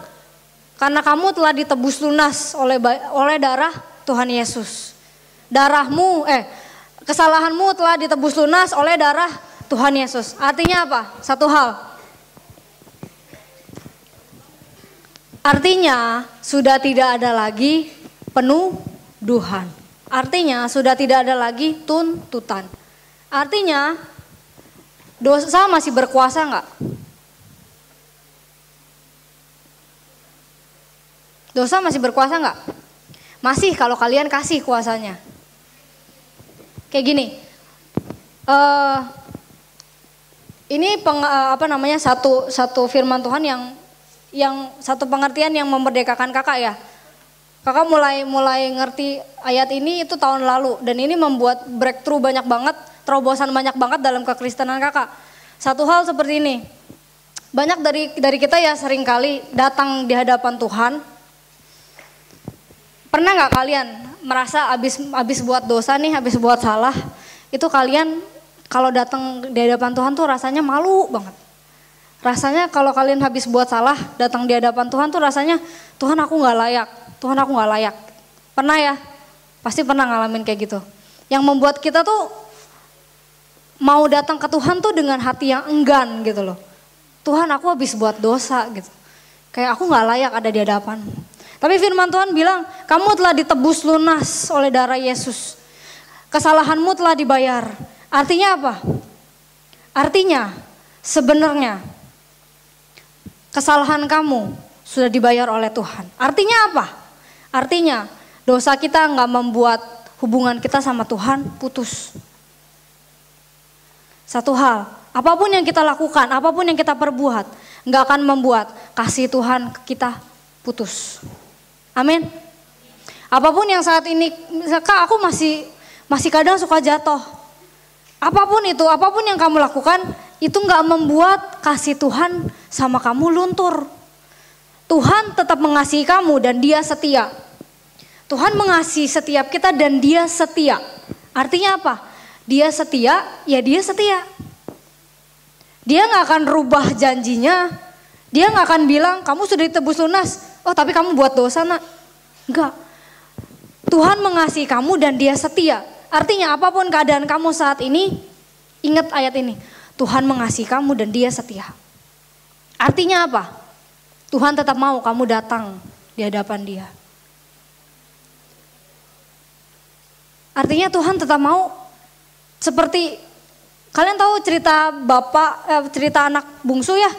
karena kamu telah ditebus lunas oleh darah Tuhan Yesus. Kesalahanmu telah ditebus lunas oleh darah Tuhan Yesus. Artinya apa? Satu hal. Artinya sudah tidak ada lagi penuduhan. Artinya sudah tidak ada lagi tuntutan. Artinya dosa masih berkuasa enggak? Dosa masih berkuasa enggak? Masih kalau kalian kasih kuasanya. Kayak gini. Ini satu firman Tuhan yang satu pengertian yang memerdekakan kakak ya. Kakak mulai ngerti ayat ini itu tahun lalu dan ini membuat breakthrough banyak banget, terobosan banyak banget dalam kekristenan kakak. Satu hal seperti ini. Banyak dari kita ya seringkali datang di hadapan Tuhan. Pernah nggak kalian merasa abis buat dosa nih, abis buat salah, itu kalian kalau datang di hadapan Tuhan tuh rasanya malu banget. Rasanya kalau kalian habis buat salah, datang di hadapan Tuhan tuh rasanya, Tuhan aku nggak layak, Tuhan aku nggak layak. Pernah ya? Pasti pernah ngalamin kayak gitu. Yang membuat kita tuh mau datang ke Tuhan tuh dengan hati yang enggan gitu loh. Tuhan aku habis buat dosa gitu. Kayak aku nggak layak ada di hadapan. Tapi firman Tuhan bilang, kamu telah ditebus lunas oleh darah Yesus. Kesalahanmu telah dibayar. Artinya apa? Artinya sebenarnya kesalahan kamu sudah dibayar oleh Tuhan. Artinya apa? Artinya dosa kita nggak membuat hubungan kita sama Tuhan putus. Satu hal, apapun yang kita lakukan, apapun yang kita perbuat, nggak akan membuat kasih Tuhan kita putus. Amin. Apapun yang saat ini, Kak aku masih kadang suka jatuh. Apapun itu, apapun yang kamu lakukan, itu nggak membuat kasih Tuhan sama kamu luntur. Tuhan tetap mengasihi kamu dan Dia setia. Tuhan mengasihi setiap kita dan Dia setia. Artinya apa? Dia setia, ya Dia setia. Dia nggak akan rubah janjinya. Dia nggak akan bilang kamu sudah ditebus lunas. Oh tapi kamu buat dosa nak. Enggak. Tuhan mengasihi kamu dan Dia setia. Artinya apapun keadaan kamu saat ini, ingat ayat ini. Tuhan mengasihi kamu dan Dia setia. Artinya apa? Tuhan tetap mau kamu datang di hadapan Dia. Artinya Tuhan tetap mau seperti kalian tahu cerita cerita anak bungsu ya?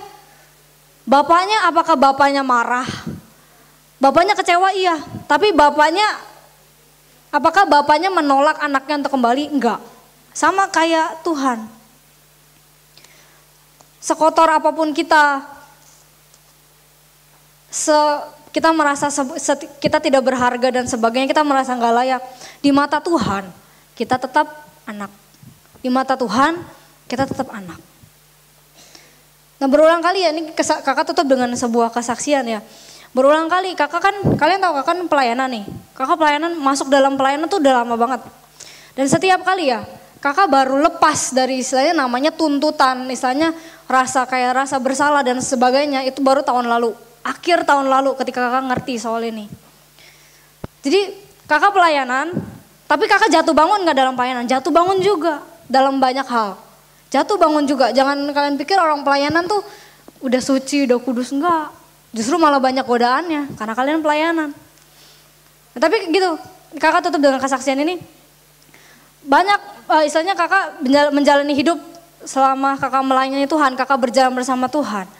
Bapaknya apakah bapaknya marah? Bapaknya kecewa iya, tapi apakah bapaknya menolak anaknya untuk kembali? Enggak. Sama kayak Tuhan. Sekotor apapun kita merasa kita tidak berharga dan sebagainya, kita merasa nggak layak. Di mata Tuhan, kita tetap anak. Di mata Tuhan, kita tetap anak. Nah berulang kali ya, ini kakak tutup dengan sebuah kesaksian ya. Berulang kali, kalian tahu kakak kan pelayanan nih. Kakak masuk dalam pelayanan tuh udah lama banget. Dan setiap kali ya, kakak baru lepas dari istilahnya namanya tuntutan, istilahnya rasa bersalah dan sebagainya, itu baru tahun lalu. Akhir tahun lalu ketika kakak ngerti soal ini. Jadi kakak pelayanan, tapi kakak jatuh bangun gak dalam pelayanan? Jatuh bangun juga dalam banyak hal. Jatuh bangun juga, jangan kalian pikir orang pelayanan tuh udah suci, udah kudus, enggak. Justru malah banyak godaannya karena kalian pelayanan. Nah, tapi gitu, kakak tutup dengan kesaksian ini. Banyak istilahnya kakak menjalani hidup selama kakak melayani Tuhan, kakak berjalan bersama Tuhan.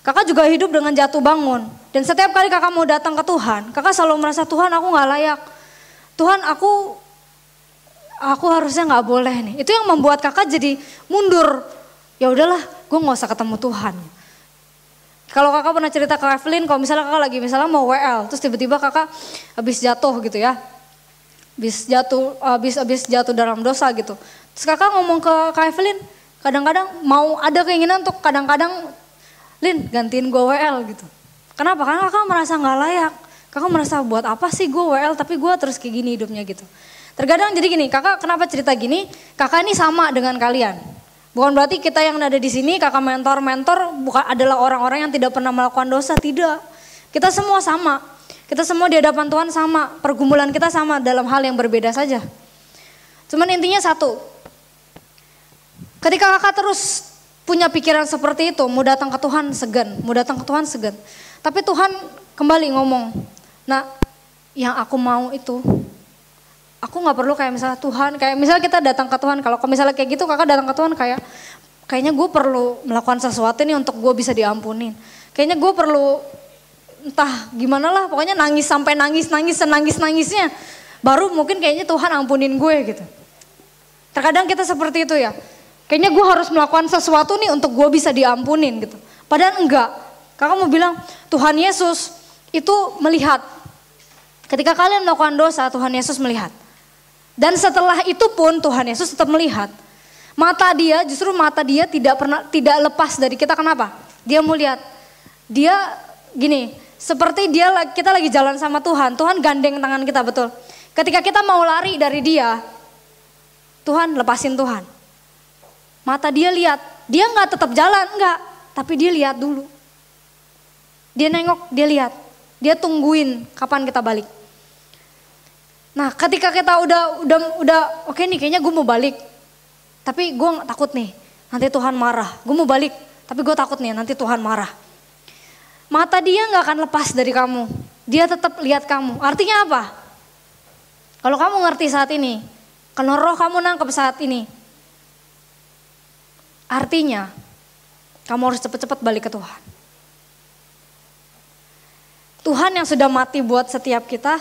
Kakak juga hidup dengan jatuh bangun. Dan setiap kali kakak mau datang ke Tuhan, kakak selalu merasa Tuhan aku gak layak. Tuhan aku harusnya gak boleh nih. Itu yang membuat kakak jadi mundur. Ya udahlah, gue gak usah ketemu Tuhan. Kalau kakak pernah cerita ke Evelyn, kalau misalnya kakak lagi misalnya mau WL, terus tiba-tiba kakak habis jatuh gitu ya. Habis jatuh dalam dosa gitu. Terus kakak ngomong ke Kak Evelyn, kadang-kadang mau ada keinginan untuk kadang-kadang, Lin gantiin gue WL gitu. Kenapa? Karena kakak merasa gak layak. Kakak merasa buat apa sih gue WL tapi gue terus kayak gini hidupnya gitu. Terkadang jadi gini, kakak kenapa cerita gini, kakak ini sama dengan kalian. Bukan berarti kita yang ada di sini, kakak mentor bukan adalah orang-orang yang tidak pernah melakukan dosa, tidak. Kita semua sama, kita semua di hadapan Tuhan sama, pergumulan kita sama dalam hal yang berbeda saja. Cuman intinya satu, ketika kakak terus punya pikiran seperti itu, mau datang ke Tuhan segan. Tapi Tuhan kembali ngomong, nah yang aku mau itu, aku gak perlu kayak misalnya Tuhan, kayak misalnya kita datang ke Tuhan, kalau misalnya kayak gitu kakak datang ke Tuhan kayaknya gue perlu melakukan sesuatu nih untuk gue bisa diampunin. Kayaknya gue perlu entah gimana lah, pokoknya nangis sampai senangis-nangisnya. Baru mungkin kayaknya Tuhan ampunin gue gitu. Terkadang kita seperti itu ya, kayaknya gue harus melakukan sesuatu nih untuk gue bisa diampunin gitu. Padahal enggak, kakak mau bilang Tuhan Yesus itu melihat. Ketika kalian melakukan dosa, Tuhan Yesus melihat. Dan setelah itu pun Tuhan Yesus tetap melihat. Mata dia tidak lepas dari kita. Kenapa? Dia mau lihat. Dia gini, seperti kita lagi jalan sama Tuhan. Tuhan gandeng tangan kita, betul. Ketika kita mau lari dari dia, Tuhan lepasin Tuhan. Mata dia lihat. Dia nggak tetap jalan, enggak. Tapi dia lihat dulu. Dia nengok, dia lihat. Dia tungguin kapan kita balik. Nah ketika kita udah oke nih kayaknya gue mau balik. Tapi gue takut nih nanti Tuhan marah. Gue mau balik tapi gue takut nih nanti Tuhan marah. Mata dia gak akan lepas dari kamu. Dia tetap lihat kamu. Artinya apa? Kalau kamu ngerti saat ini, kalau roh kamu nangkep saat ini, artinya kamu harus cepat-cepat balik ke Tuhan. Tuhan yang sudah mati buat setiap kita,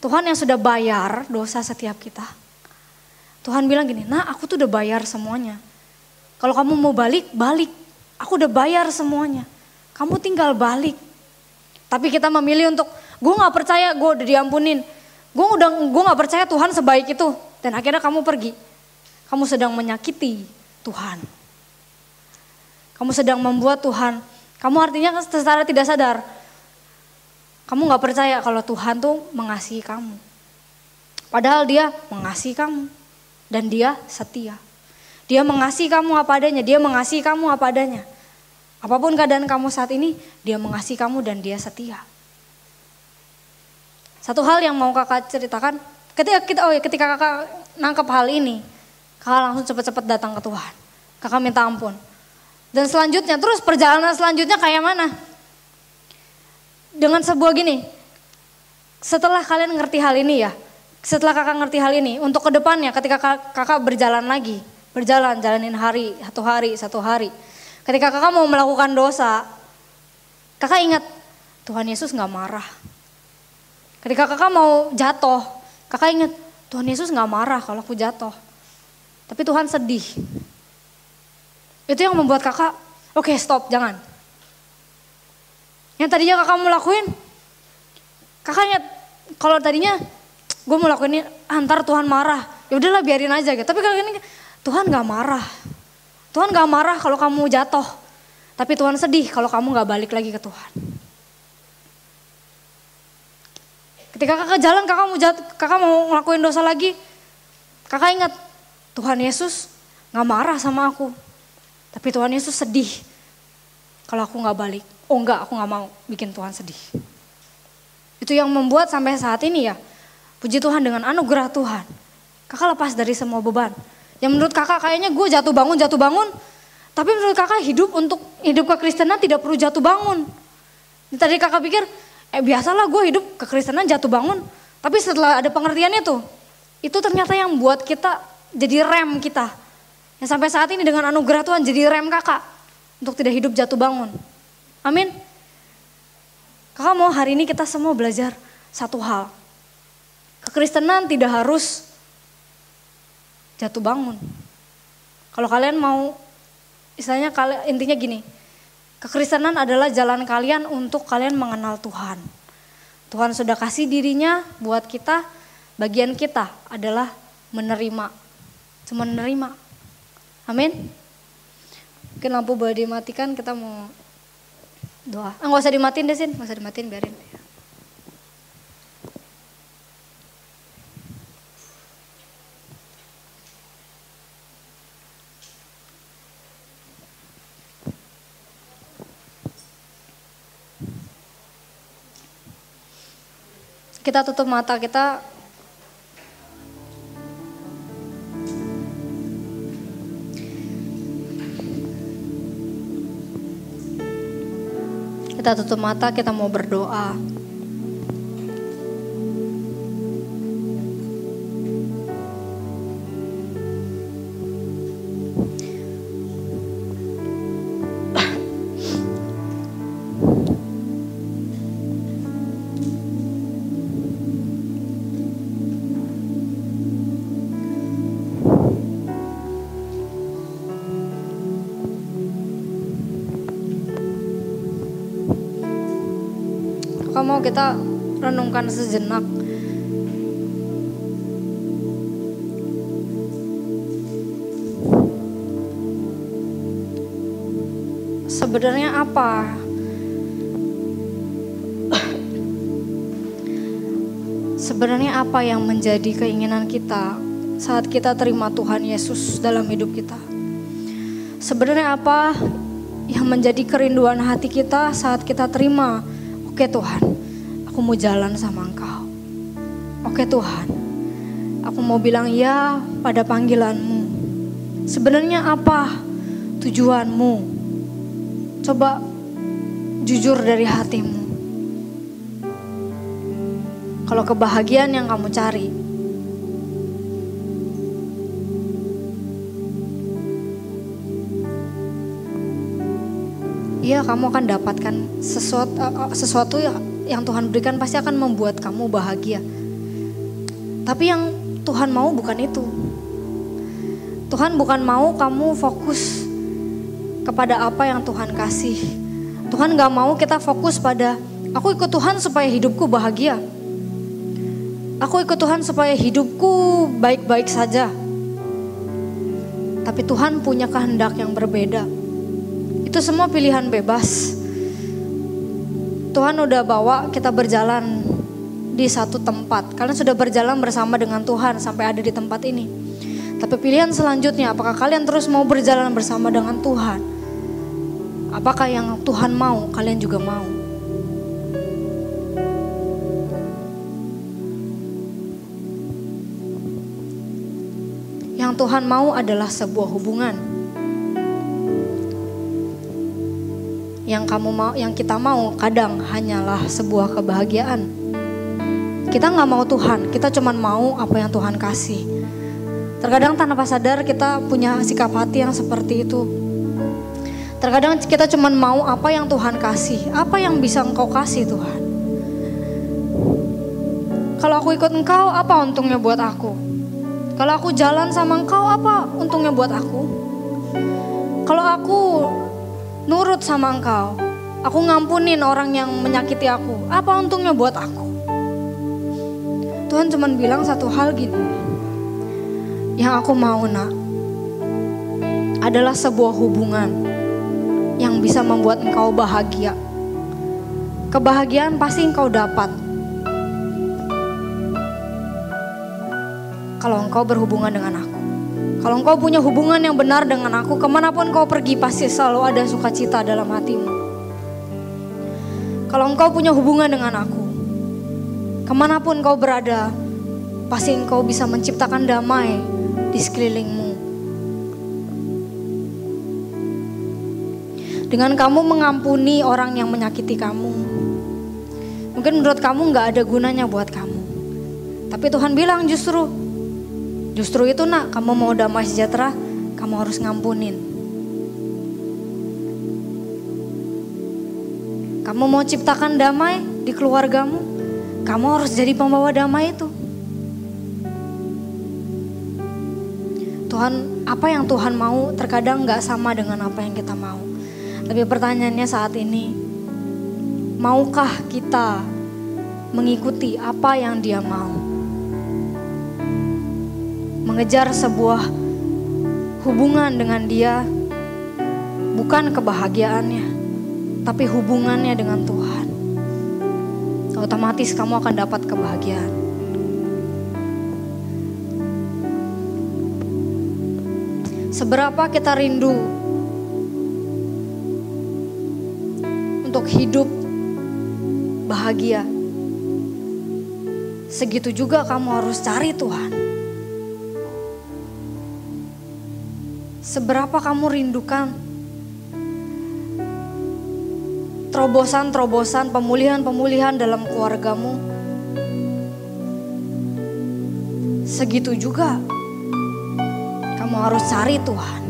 Tuhan yang sudah bayar dosa setiap kita. Tuhan bilang gini, nah aku tuh udah bayar semuanya. Kalau kamu mau balik, balik. Aku udah bayar semuanya. Kamu tinggal balik. Tapi kita memilih untuk, gue gak percaya gue udah diampunin. Gue gak percaya Tuhan sebaik itu. Dan akhirnya kamu pergi. Kamu sedang menyakiti Tuhan. Kamu sedang membuat Tuhan, kamu artinya secara tidak sadar, kamu gak percaya kalau Tuhan tuh mengasihi kamu. Padahal dia mengasihi kamu. Dan dia setia. Dia mengasihi kamu apa adanya. Dia mengasihi kamu apa adanya. Apapun keadaan kamu saat ini, dia mengasihi kamu dan dia setia. Satu hal yang mau kakak ceritakan, ketika kakak nangkep hal ini, kakak langsung cepat-cepat datang ke Tuhan. Kakak minta ampun. Dan selanjutnya, terus perjalanan selanjutnya kayak mana? Dengan sebuah gini, setelah kalian ngerti hal ini ya, setelah kakak ngerti hal ini, untuk kedepannya ketika kakak berjalan lagi, jalanin satu hari. Ketika kakak mau melakukan dosa, kakak ingat Tuhan Yesus gak marah. Ketika kakak mau jatuh, kakak ingat Tuhan Yesus gak marah kalau aku jatuh. Tapi Tuhan sedih. Itu yang membuat kakak, oke, stop, jangan. Yang tadinya kakak mau lakuin, kakak ingat kalau tadinya gue mau lakuin ini, ntar Tuhan marah. Ya udahlah biarin aja gitu. Tapi kalau ini Tuhan gak marah. Tuhan gak marah kalau kamu jatuh. Tapi Tuhan sedih kalau kamu gak balik lagi ke Tuhan. Ketika kakak jalan, kakak mau ngelakuin dosa lagi. Kakak ingat Tuhan Yesus gak marah sama aku. Tapi Tuhan Yesus sedih kalau aku gak balik. Oh enggak, aku gak mau bikin Tuhan sedih. Itu yang membuat sampai saat ini ya, puji Tuhan dengan anugerah Tuhan, kakak lepas dari semua beban. Yang menurut kakak kayaknya gue jatuh bangun, tapi menurut kakak hidup kekristenan tidak perlu jatuh bangun. Tadi kakak pikir, biasalah gue hidup kekristenan jatuh bangun. Tapi setelah ada pengertiannya tuh, itu ternyata yang buat kita jadi rem kita. Yang sampai saat ini dengan anugerah Tuhan jadi rem kakak untuk tidak hidup jatuh bangun. Amin. Kakak mau hari ini kita semua belajar satu hal. Kekristenan tidak harus jatuh bangun. Kalau kalian mau, istilahnya intinya gini, Kekristenan adalah jalan kalian untuk kalian mengenal Tuhan. Tuhan sudah kasih dirinya buat kita, bagian kita adalah menerima. Cuma menerima. Amin. Mungkin lampu boleh dimatikan, kita mau doa. Nggak usah dimatiin deh, Sin. Nggak usah dimatiin, biarin. Kita tutup mata kita. Kita tutup mata, kita mau berdoa. Kalau mau kita renungkan sejenak. Sebenarnya apa? Sebenarnya apa yang menjadi keinginan kita saat kita terima Tuhan Yesus dalam hidup kita? Sebenarnya apa yang menjadi kerinduan hati kita saat kita terima? Oke Tuhan, aku mau jalan sama Engkau. Oke Tuhan, aku mau bilang ya pada panggilan-Mu. Sebenarnya apa tujuan-Mu? Coba jujur dari hatimu. Kalau kebahagiaan yang kamu cari, iya, kamu akan dapatkan sesuatu yang Tuhan berikan pasti akan membuat kamu bahagia. Tapi yang Tuhan mau bukan itu. Tuhan bukan mau kamu fokus kepada apa yang Tuhan kasih. Tuhan gak mau kita fokus pada aku ikut Tuhan supaya hidupku bahagia. Aku ikut Tuhan supaya hidupku baik-baik saja. Tapi Tuhan punya kehendak yang berbeda. Itu semua pilihan bebas. Tuhan udah bawa kita berjalan di satu tempat. Kalian sudah berjalan bersama dengan Tuhan sampai ada di tempat ini. Tapi pilihan selanjutnya, apakah kalian terus mau berjalan bersama dengan Tuhan? Apakah yang Tuhan mau, kalian juga mau? Yang Tuhan mau adalah sebuah hubungan. Yang kita mau kadang hanyalah sebuah kebahagiaan. Kita nggak mau Tuhan, kita cuma mau apa yang Tuhan kasih. Terkadang tanpa sadar kita punya sikap hati yang seperti itu. Terkadang kita cuma mau apa yang Tuhan kasih, apa yang bisa Engkau kasih Tuhan. Kalau aku ikut Engkau, apa untungnya buat aku? Kalau aku jalan sama Engkau, apa untungnya buat aku? Kalau aku nurut sama Engkau, aku ngampunin orang yang menyakiti aku, apa untungnya buat aku? Tuhan cuma bilang satu hal gini, yang aku mau nak, adalah sebuah hubungan yang bisa membuat engkau bahagia. Kebahagiaan pasti engkau dapat kalau engkau berhubungan dengan aku. Kalau engkau punya hubungan yang benar dengan aku, kemanapun kau pergi pasti selalu ada sukacita dalam hatimu. Kalau engkau punya hubungan dengan aku, kemanapun kau berada, pasti engkau bisa menciptakan damai di sekelilingmu. Dengan kamu mengampuni orang yang menyakiti kamu, mungkin menurut kamu gak ada gunanya buat kamu. Tapi Tuhan bilang justru itu nak, kamu mau damai sejahtera, kamu harus ngampunin. Kamu mau ciptakan damai di keluargamu, kamu harus jadi pembawa damai itu. Tuhan, apa yang Tuhan mau terkadang gak sama dengan apa yang kita mau. Tapi pertanyaannya saat ini, maukah kita mengikuti apa yang Dia mau? Mengejar sebuah hubungan dengan Dia, bukan kebahagiaannya, tapi hubungannya dengan Tuhan. Otomatis kamu akan dapat kebahagiaan. Seberapa kita rindu untuk hidup bahagia, segitu juga kamu harus cari Tuhan. Seberapa kamu rindukan terobosan-terobosan, pemulihan-pemulihan dalam keluargamu, segitu juga kamu harus cari Tuhan.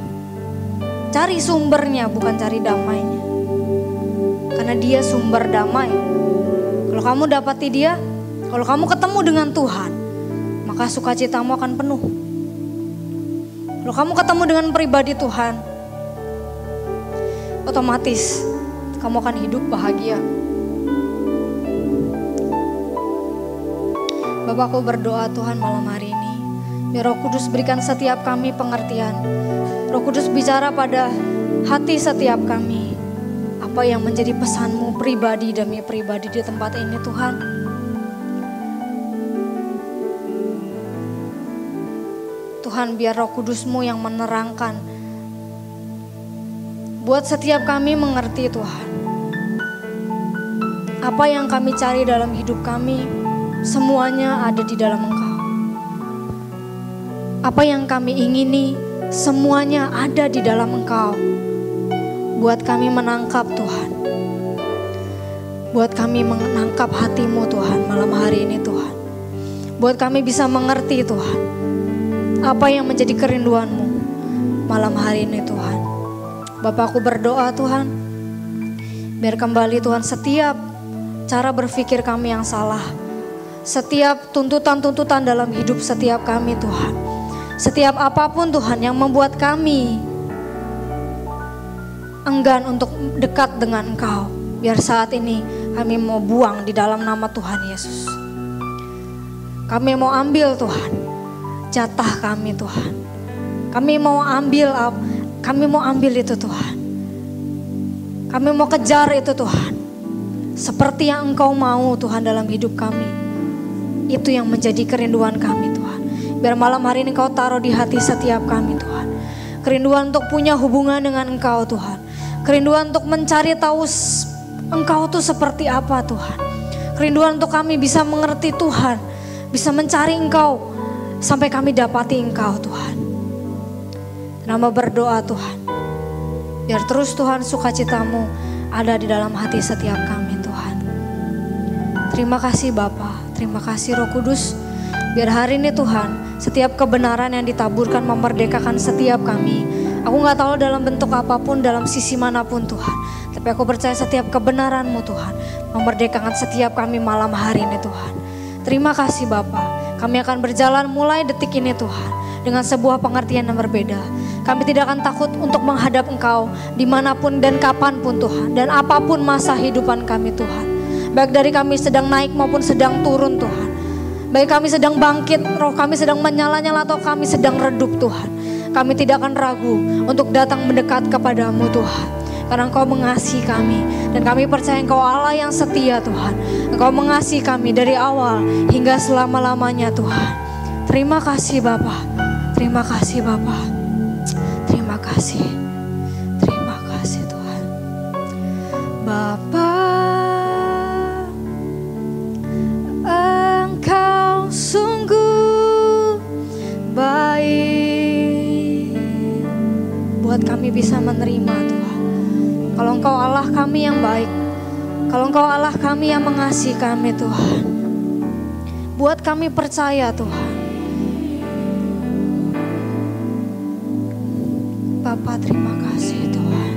Cari sumbernya, bukan cari damainya. Karena Dia sumber damai. Kalau kamu dapati Dia, kalau kamu ketemu dengan Tuhan, maka sukacitamu akan penuh. Kalau kamu ketemu dengan pribadi Tuhan, otomatis kamu akan hidup bahagia. Bapak, aku berdoa Tuhan malam hari ini, biar Roh Kudus berikan setiap kami pengertian. Roh Kudus bicara pada hati setiap kami. Apa yang menjadi pesan-Mu pribadi demi pribadi di tempat ini Tuhan. Tuhan, biar Roh Kudus-Mu yang menerangkan. Buat setiap kami mengerti Tuhan. Apa yang kami cari dalam hidup kami, semuanya ada di dalam Engkau. Apa yang kami ingini, semuanya ada di dalam Engkau. Buat kami menangkap Tuhan. Buat kami menangkap hati-Mu Tuhan malam hari ini Tuhan. Buat kami bisa mengerti Tuhan. Apa yang menjadi kerinduan-Mu malam hari ini Tuhan. Bapak, aku berdoa Tuhan. Biar kembali Tuhan setiap cara berpikir kami yang salah. Setiap tuntutan-tuntutan dalam hidup setiap kami Tuhan. Setiap apapun Tuhan yang membuat kami enggan untuk dekat dengan Engkau. Biar saat ini kami mau buang di dalam nama Tuhan Yesus. Kami mau ambil Tuhan jatah kami Tuhan. Kami mau ambil itu Tuhan. Kami mau kejar itu Tuhan. Seperti yang Engkau mau Tuhan dalam hidup kami. Itu yang menjadi kerinduan kami Tuhan. Biar malam hari ini Engkau taruh di hati setiap kami Tuhan. Kerinduan untuk punya hubungan dengan Engkau Tuhan. Kerinduan untuk mencari tahu Engkau tuh seperti apa Tuhan. Kerinduan untuk kami bisa mengerti Tuhan. Bisa mencari Engkau sampai kami dapati Engkau Tuhan. Nama berdoa Tuhan. Biar terus Tuhan sukacita-Mu ada di dalam hati setiap kami Tuhan. Terima kasih Bapa, terima kasih Roh Kudus. Biar hari ini Tuhan, setiap kebenaran yang ditaburkan memerdekakan setiap kami. Aku gak tahu dalam bentuk apapun, dalam sisi manapun Tuhan. Tapi aku percaya setiap kebenaran-Mu Tuhan memerdekakan setiap kami malam hari ini Tuhan. Terima kasih Bapa. Kami akan berjalan mulai detik ini Tuhan dengan sebuah pengertian yang berbeda. Kami tidak akan takut untuk menghadap Engkau dimanapun dan kapanpun Tuhan. Dan apapun masa hidupan kami Tuhan. Baik dari kami sedang naik maupun sedang turun Tuhan. Baik kami sedang bangkit, roh kami sedang menyala-nyala atau kami sedang redup Tuhan. Kami tidak akan ragu untuk datang mendekat kepadamu Tuhan. Karena Engkau mengasihi kami. Dan kami percaya Engkau Allah yang setia Tuhan. Engkau mengasihi kami dari awal hingga selama-lamanya Tuhan. Terima kasih Bapa. Terima kasih Bapa. Terima kasih. Terima kasih Tuhan. Bapa, Engkau sungguh baik. Buat kami bisa menerima Tuhan. Kalau Engkau Allah kami yang baik. Kalau Engkau Allah kami yang mengasihi kami Tuhan. Buat kami percaya Tuhan. Bapa, terima kasih Tuhan.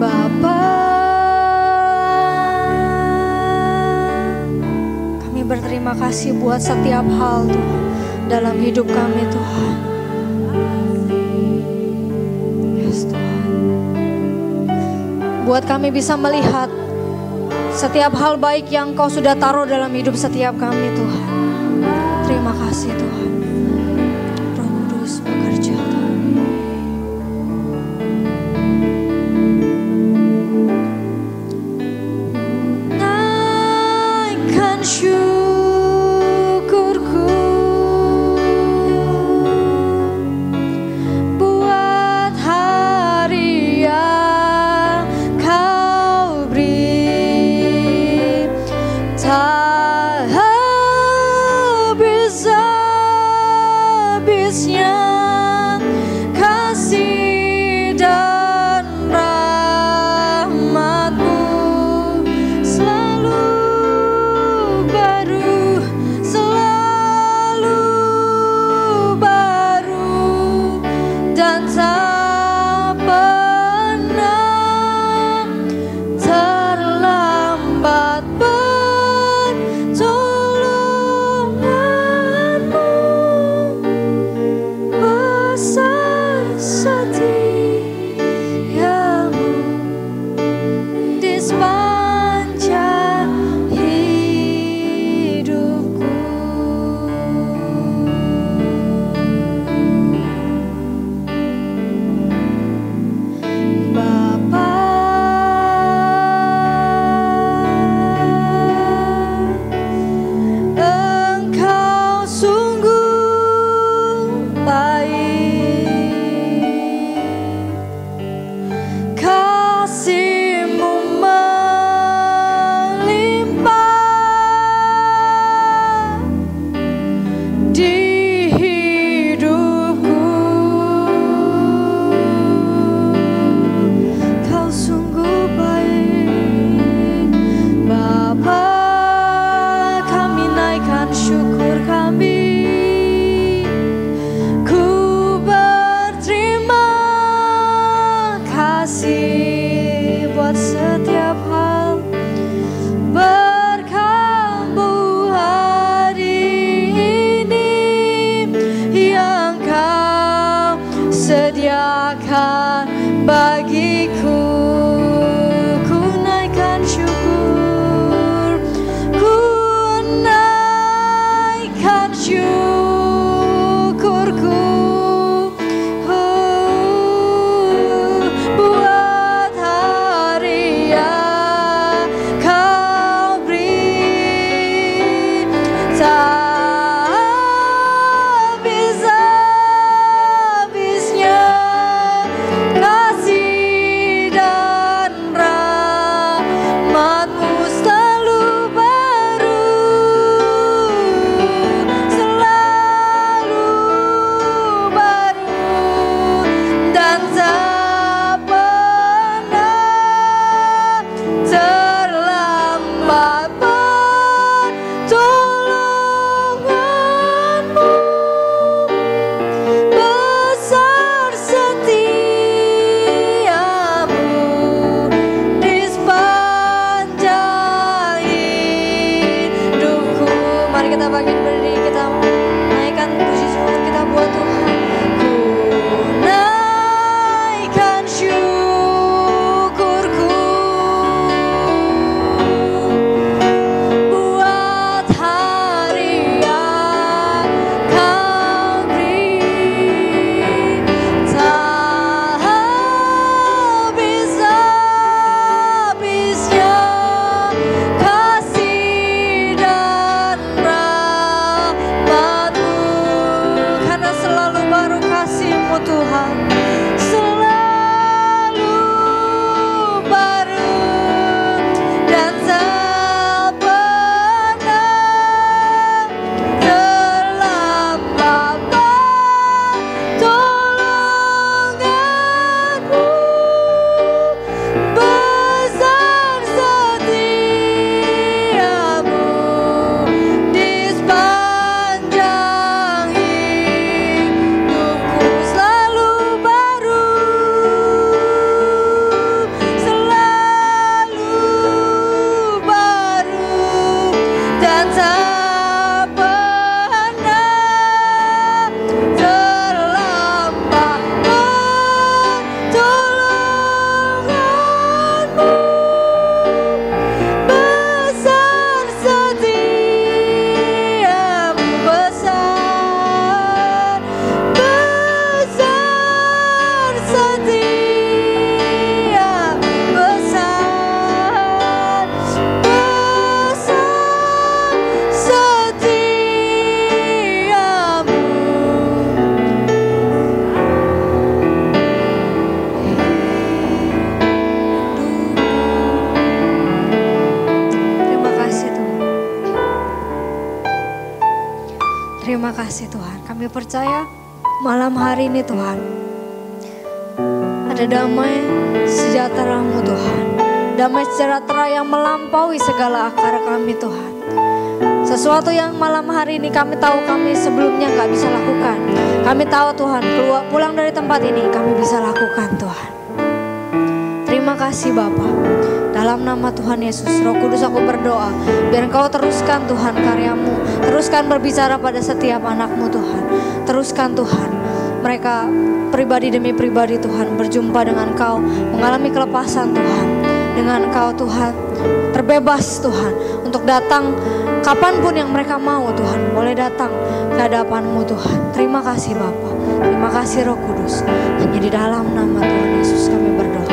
Bapa, kami berterima kasih buat setiap hal Tuhan dalam hidup kami Tuhan. Buat kami bisa melihat setiap hal baik yang Kau sudah taruh dalam hidup setiap kami Tuhan. Terima kasih Tuhan. Roh Kudus bekerja Tuhan. Naikkan syukurku buat hari yang Kau beri. Tak habis-habisnya kasih dan rahmat-Mu selalu baru, selalu baru, dan tak pernah terlambat pertolongan-Mu. Besar setiamu di sepanjang hidupku. Bapa, Engkau sungguh baik, kasih-Mu melimpah di hidupku. Kau sungguh baik, Bapa. Kami naikkan syukur kami. Ku berterima kasih buat setiap hal berkat-Mu hari ini yang Kau sediakan bagiku. Ku naikkan syukur, ku naikkan syukurku buat hari yang Kau beri. Tak habis-habisnya kasih dan rahmat-Mu selalu baru, selalu baru, dan tak pernah terlambat pertolongan-Mu. Besar setiamu di sepanjang hidupku. Mari kita bangkit berdiri, kita naikkan puji syukur kita buat Tuhan. Ku naikkan syukurku buat hari yang Kau beri. Tak habis-habisnya kasih dan rahmat-Mu, karena selalu baru kasih-Mu Tuhan, selalu baru, dan tak pernah terlambat pertolongan-Mu. Besar setiamu di sepanjang hidupku, selalu baru, percaya malam hari ini Tuhan, ada damai sejahtera-Mu Tuhan. Damai sejahtera yang melampaui segala akar kami Tuhan. Sesuatu yang malam hari ini kami tahu kami sebelumnya gak bisa lakukan. Kami tahu Tuhan, pulang dari tempat ini kami bisa lakukan Tuhan. Terima kasih Bapa. Dalam nama Tuhan Yesus, Roh Kudus aku berdoa, biar Engkau teruskan Tuhan karya-Mu, teruskan berbicara pada setiap anak-Mu Tuhan. Teruskan Tuhan, mereka pribadi demi pribadi Tuhan berjumpa dengan Engkau, mengalami kelepasan Tuhan. Dengan Engkau Tuhan, terbebas Tuhan, untuk datang kapanpun yang mereka mau Tuhan, boleh datang ke hadapan-Mu Tuhan. Terima kasih Bapa, terima kasih Roh Kudus. Hanya di dalam nama Tuhan Yesus kami berdoa.